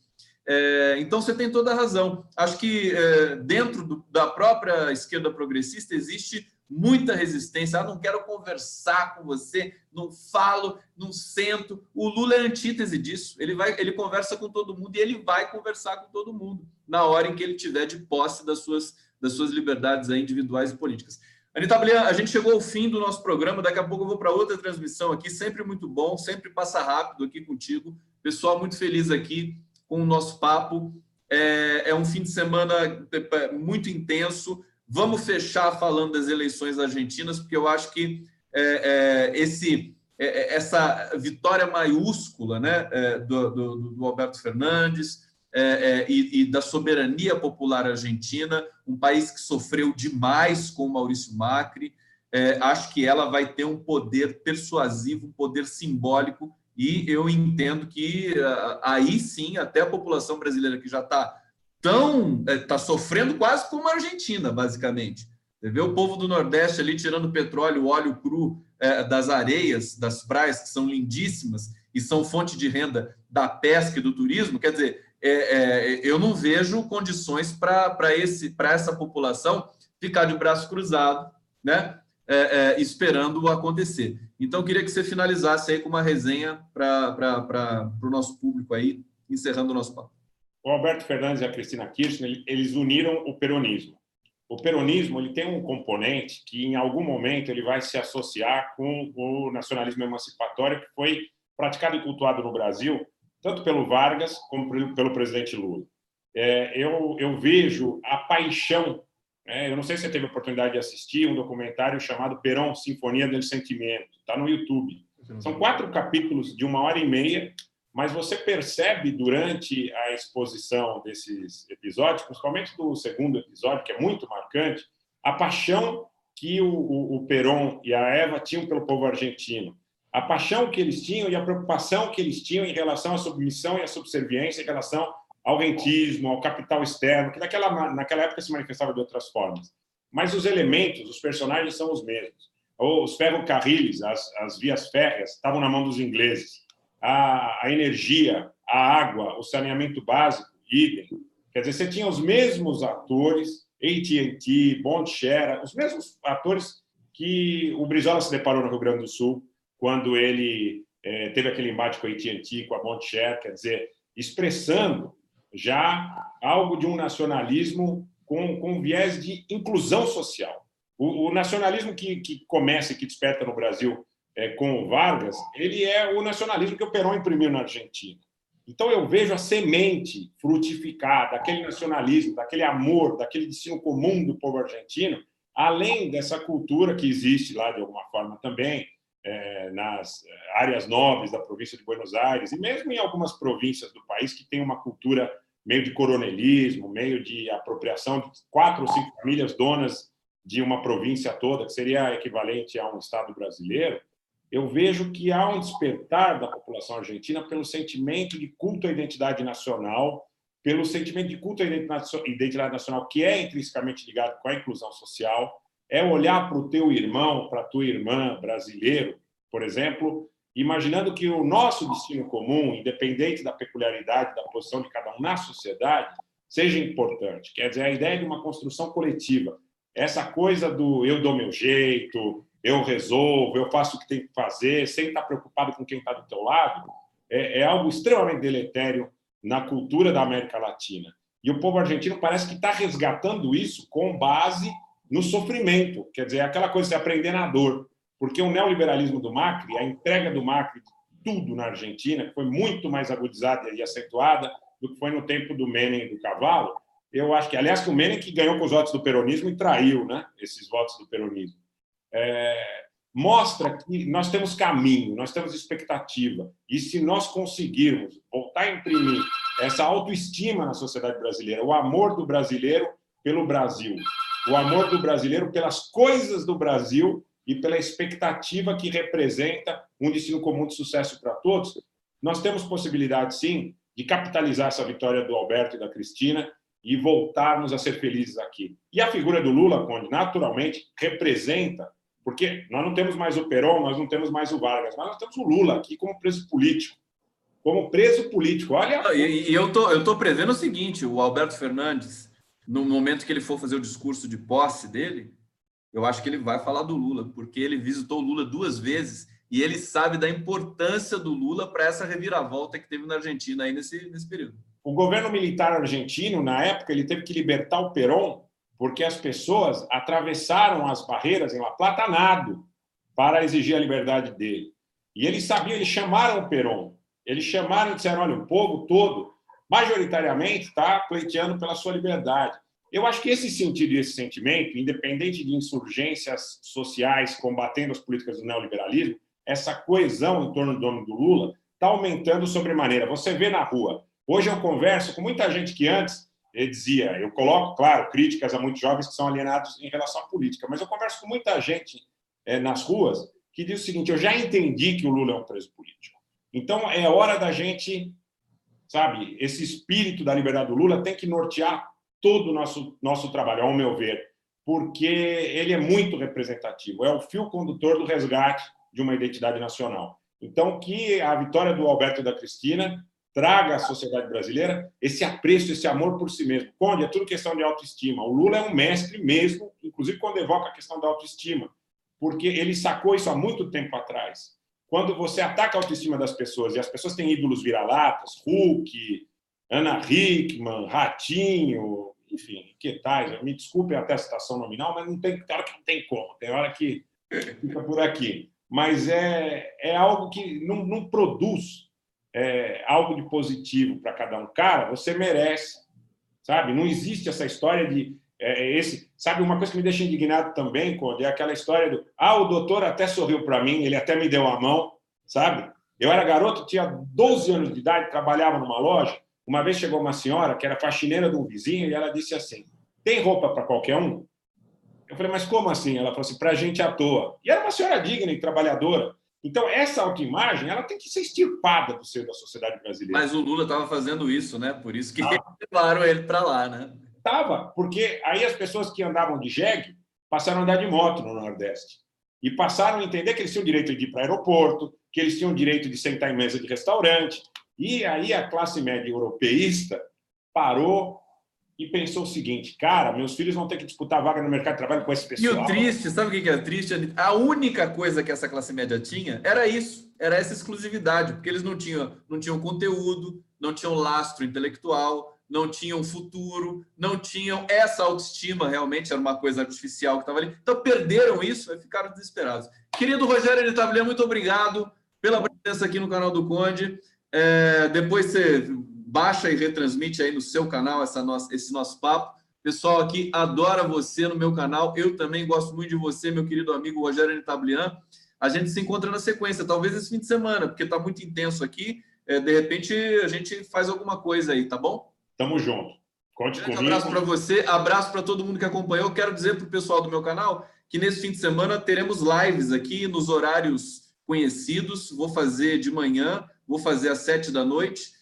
Speaker 1: Então, você tem toda a razão. Acho que dentro da própria esquerda progressista existe muita resistência. Não quero conversar com você, não falo, não sento. O Lula é a antítese disso. Ele conversa com todo mundo e ele vai conversar com todo mundo na hora em que ele tiver de posse das suas liberdades individuais e políticas. Anita Blian, a gente chegou ao fim do nosso programa, daqui a pouco eu vou para outra transmissão aqui, sempre muito bom, sempre passa rápido aqui contigo. Pessoal, muito feliz aqui com o nosso papo. É um fim de semana muito intenso. Vamos fechar falando das eleições argentinas, porque eu acho que essa vitória maiúscula, né, do Alberto Fernandes, e da soberania popular argentina, um país que sofreu demais com o Maurício Macri, acho que ela vai ter um poder persuasivo, um poder simbólico, e eu entendo que aí sim, até a população brasileira que já está sofrendo quase como a Argentina, basicamente. Você vê o povo do Nordeste ali tirando petróleo, óleo cru das areias, das praias, que são lindíssimas, e são fonte de renda da pesca e do turismo. Quer dizer, eu não vejo condições para essa população ficar de braço cruzado, né? Esperando acontecer. Então, eu queria que você finalizasse aí com uma resenha para o nosso público aí, encerrando o nosso papo.
Speaker 2: O Alberto Fernandes e a Cristina Kirchner, eles uniram o peronismo. O peronismo ele tem um componente que, em algum momento, ele vai se associar com o nacionalismo emancipatório que foi praticado e cultuado no Brasil, tanto pelo Vargas como pelo presidente Lula. Eu vejo a paixão. Eu não sei se você teve a oportunidade de assistir um documentário chamado Perón, Sinfonia del Sentimento. Está no YouTube. São 4 capítulos de 1h30, mas você percebe durante a exposição desses episódios, principalmente do segundo episódio, que é muito marcante, a paixão que o Perón e a Eva tinham pelo povo argentino, a paixão que eles tinham e a preocupação que eles tinham em relação à submissão e à subserviência, em relação ao rentismo, ao capital externo, que naquela época se manifestava de outras formas. Mas os elementos, os personagens são os mesmos. Os ferrocarriles, as vias férreas, estavam na mão dos ingleses. A energia, a água, o saneamento básico, idem. Quer dizer, você tinha os mesmos atores, AT&T, Bondshera, os mesmos atores que o Brizola se deparou no Rio Grande do Sul, quando ele teve aquele embate com a AT&T, com a Bondshera, quer dizer, expressando já algo de um nacionalismo com viés de inclusão social. O nacionalismo que começa e que desperta no Brasil com o Vargas, ele é o nacionalismo que o Perón imprimiu na Argentina. Então, eu vejo a semente frutificar daquele nacionalismo, daquele amor, daquele destino comum do povo argentino, além dessa cultura que existe lá, de alguma forma, também, nas áreas nobres da província de Buenos Aires, e mesmo em algumas províncias do país que tem uma cultura meio de coronelismo, meio de apropriação de 4 ou 5 famílias donas de uma província toda, que seria equivalente a um estado brasileiro. Eu vejo que há um despertar da população argentina pelo sentimento de culto à identidade nacional, pelo sentimento de culto à identidade nacional que é intrinsecamente ligado com a inclusão social, é olhar para o teu irmão, para a tua irmã brasileiro, por exemplo, imaginando que o nosso destino comum, independente da peculiaridade, da posição de cada um na sociedade, seja importante. Quer dizer, a ideia de uma construção coletiva. Essa coisa do eu dou meu jeito, eu resolvo, eu faço o que tem que fazer, sem estar preocupado com quem está do teu lado, é algo extremamente deletério na cultura da América Latina. E o povo argentino parece que está resgatando isso com base no sofrimento. Quer dizer, é aquela coisa de aprender na dor. Porque o neoliberalismo do Macri, a entrega do Macri de tudo na Argentina, que foi muito mais agudizada e acentuada do que foi no tempo do Menem e do Cavalo, eu acho que, aliás, que o Menem que ganhou com os votos do peronismo e traiu, né, esses votos do peronismo. Mostra que nós temos caminho, nós temos expectativa. E se nós conseguirmos voltar a imprimir essa autoestima na sociedade brasileira, o amor do brasileiro pelo Brasil, o amor do brasileiro pelas coisas do Brasil e pela expectativa que representa um destino comum de sucesso para todos, nós temos possibilidade, sim, de capitalizar essa vitória do Alberto e da Cristina e voltarmos a ser felizes aqui. E a figura do Lula, Conde, naturalmente, representa, porque nós não temos mais o Perón, nós não temos mais o Vargas, mas nós temos o Lula aqui como preso político. Como preso político. Olha.
Speaker 1: E eu tô prevendo o seguinte: o Alberto Fernandes, no momento que ele for fazer o discurso de posse dele, eu acho que ele vai falar do Lula, porque ele visitou o Lula 2 vezes e ele sabe da importância do Lula para essa reviravolta que teve na Argentina aí nesse período.
Speaker 2: O governo militar argentino, na época, ele teve que libertar o Perón porque as pessoas atravessaram as barreiras em La Plata a nado para exigir a liberdade dele. E eles sabiam, eles chamaram o Perón, eles chamaram e disseram, olha, o povo todo, majoritariamente, está pleiteando pela sua liberdade. Eu acho que esse sentido e esse sentimento, independente de insurgências sociais combatendo as políticas do neoliberalismo, essa coesão em torno do nome do Lula está aumentando sobremaneira. Você vê na rua. Hoje eu converso com muita gente que antes dizia, eu coloco, claro, críticas a muitos jovens que são alienados em relação à política, mas eu converso com muita gente nas ruas que diz o seguinte, eu já entendi que o Lula é um preso político. Então é hora da gente, sabe, esse espírito da liberdade do Lula tem que nortear todo o nosso trabalho, ao meu ver, porque ele é muito representativo, é o fio condutor do resgate de uma identidade nacional. Então, que a vitória do Alberto e da Cristina traga à sociedade brasileira esse apreço, esse amor por si mesmo. Conde, é tudo questão de autoestima. O Lula é um mestre mesmo, inclusive quando evoca a questão da autoestima, porque ele sacou isso há muito tempo atrás. Quando você ataca a autoestima das pessoas, e as pessoas têm ídolos vira-latas, Hulk, Ana Hickman, Ratinho, enfim, que tais, me desculpem até a citação nominal, mas não tem hora que não tem como, tem hora que fica por aqui. Mas é algo que não produz algo de positivo para cada um. Cara, você merece, sabe? Não existe essa história de... sabe, uma coisa que me deixa indignado também, Conde, é aquela história do o doutor até sorriu para mim, ele até me deu a mão, sabe? Eu era garoto, tinha 12 anos de idade, trabalhava numa loja. Uma vez chegou uma senhora que era faxineira de um vizinho e ela disse assim, tem roupa para qualquer um? Eu falei, mas como assim? Ela falou assim, para gente à toa. E era uma senhora digna e trabalhadora. Então, essa autoimagem, ela tem que ser extirpada do seio da sociedade brasileira.
Speaker 1: Mas o Lula estava fazendo isso, né? Por isso que levaram ele para lá, né?
Speaker 2: Tava, porque aí as pessoas que andavam de jegue passaram a andar de moto no Nordeste. E passaram a entender que eles tinham direito de ir para o aeroporto, que eles tinham direito de sentar em mesa de restaurante. E aí a classe média europeísta parou e pensou o seguinte, cara, meus filhos vão ter que disputar vaga no mercado de trabalho com esse pessoal.
Speaker 1: E o triste, sabe o que é triste? A única coisa que essa classe média tinha era isso, era essa exclusividade, porque eles não tinham conteúdo, não tinham lastro intelectual, não tinham futuro, não tinham essa autoestima, realmente era uma coisa artificial que estava ali. Então perderam isso e ficaram desesperados. Querido Rogério Nitablian, muito obrigado pela presença aqui no canal do Conde. Depois você baixa e retransmite aí no seu canal esse nosso papo. Pessoal aqui adora você no meu canal. Eu também gosto muito de você, meu querido amigo Rogério Nitablian. A gente se encontra na sequência, talvez esse fim de semana, porque está muito intenso aqui. De repente, a gente faz alguma coisa aí, tá bom?
Speaker 2: Tamo junto. Conte comigo.
Speaker 1: Um abraço para você, abraço para todo mundo que acompanhou. Quero dizer para o pessoal do meu canal que nesse fim de semana teremos lives aqui nos horários conhecidos. Vou fazer de manhã, vou fazer às 7 da noite,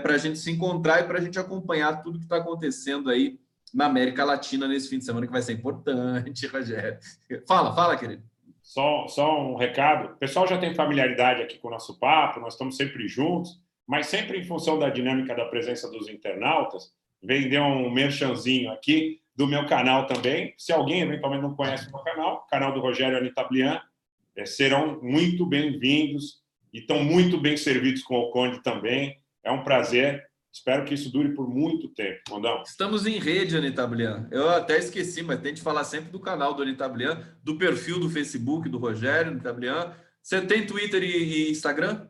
Speaker 1: para a gente se encontrar e para a gente acompanhar tudo que está acontecendo aí na América Latina nesse fim de semana, que vai ser importante, Rogério. Fala, querido.
Speaker 2: Só um recado. O pessoal já tem familiaridade aqui com o nosso papo, nós estamos sempre juntos, mas sempre em função da dinâmica da presença dos internautas, vender um merchanzinho aqui do meu canal também. Se alguém eventualmente não conhece o meu canal do Rogério Nitablian, serão muito bem-vindos e estão muito bem servidos com o Conde também. É um prazer. Espero que isso dure por muito tempo, Condão.
Speaker 1: Estamos em rede, Nitablian. Eu até esqueci, mas tem de falar sempre do canal do Nitablian, do perfil do Facebook do Rogério Nitablian. Você tem Twitter e Instagram?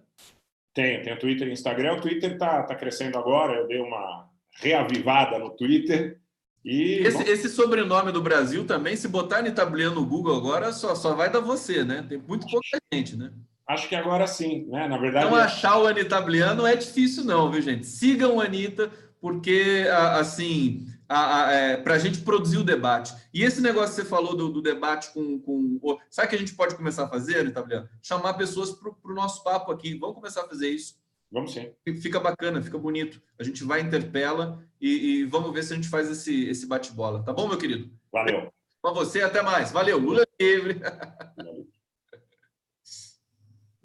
Speaker 2: Tenho Twitter e Instagram. O Twitter tá crescendo agora. Eu dei uma reavivada no Twitter. E
Speaker 1: esse sobrenome do Brasil também, se botar Nitablian no Google agora, só vai dar você, né? Tem muito pouca gente, né?
Speaker 2: Acho que agora sim, né? Na verdade.
Speaker 1: Então, achar o Anitablian não é difícil, não, viu, gente? Sigam a Anitta, porque, assim, para a gente produzir o debate. E esse negócio que você falou do debate com... Sabe o que a gente pode começar a fazer, Anitablian? Chamar pessoas para o nosso papo aqui. Vamos começar a fazer isso.
Speaker 2: Vamos sim.
Speaker 1: Fica bacana, fica bonito. A gente vai, interpela e vamos ver se a gente faz esse bate-bola. Tá bom, meu querido?
Speaker 2: Valeu.
Speaker 1: Com você, até mais. Valeu, Lula livre.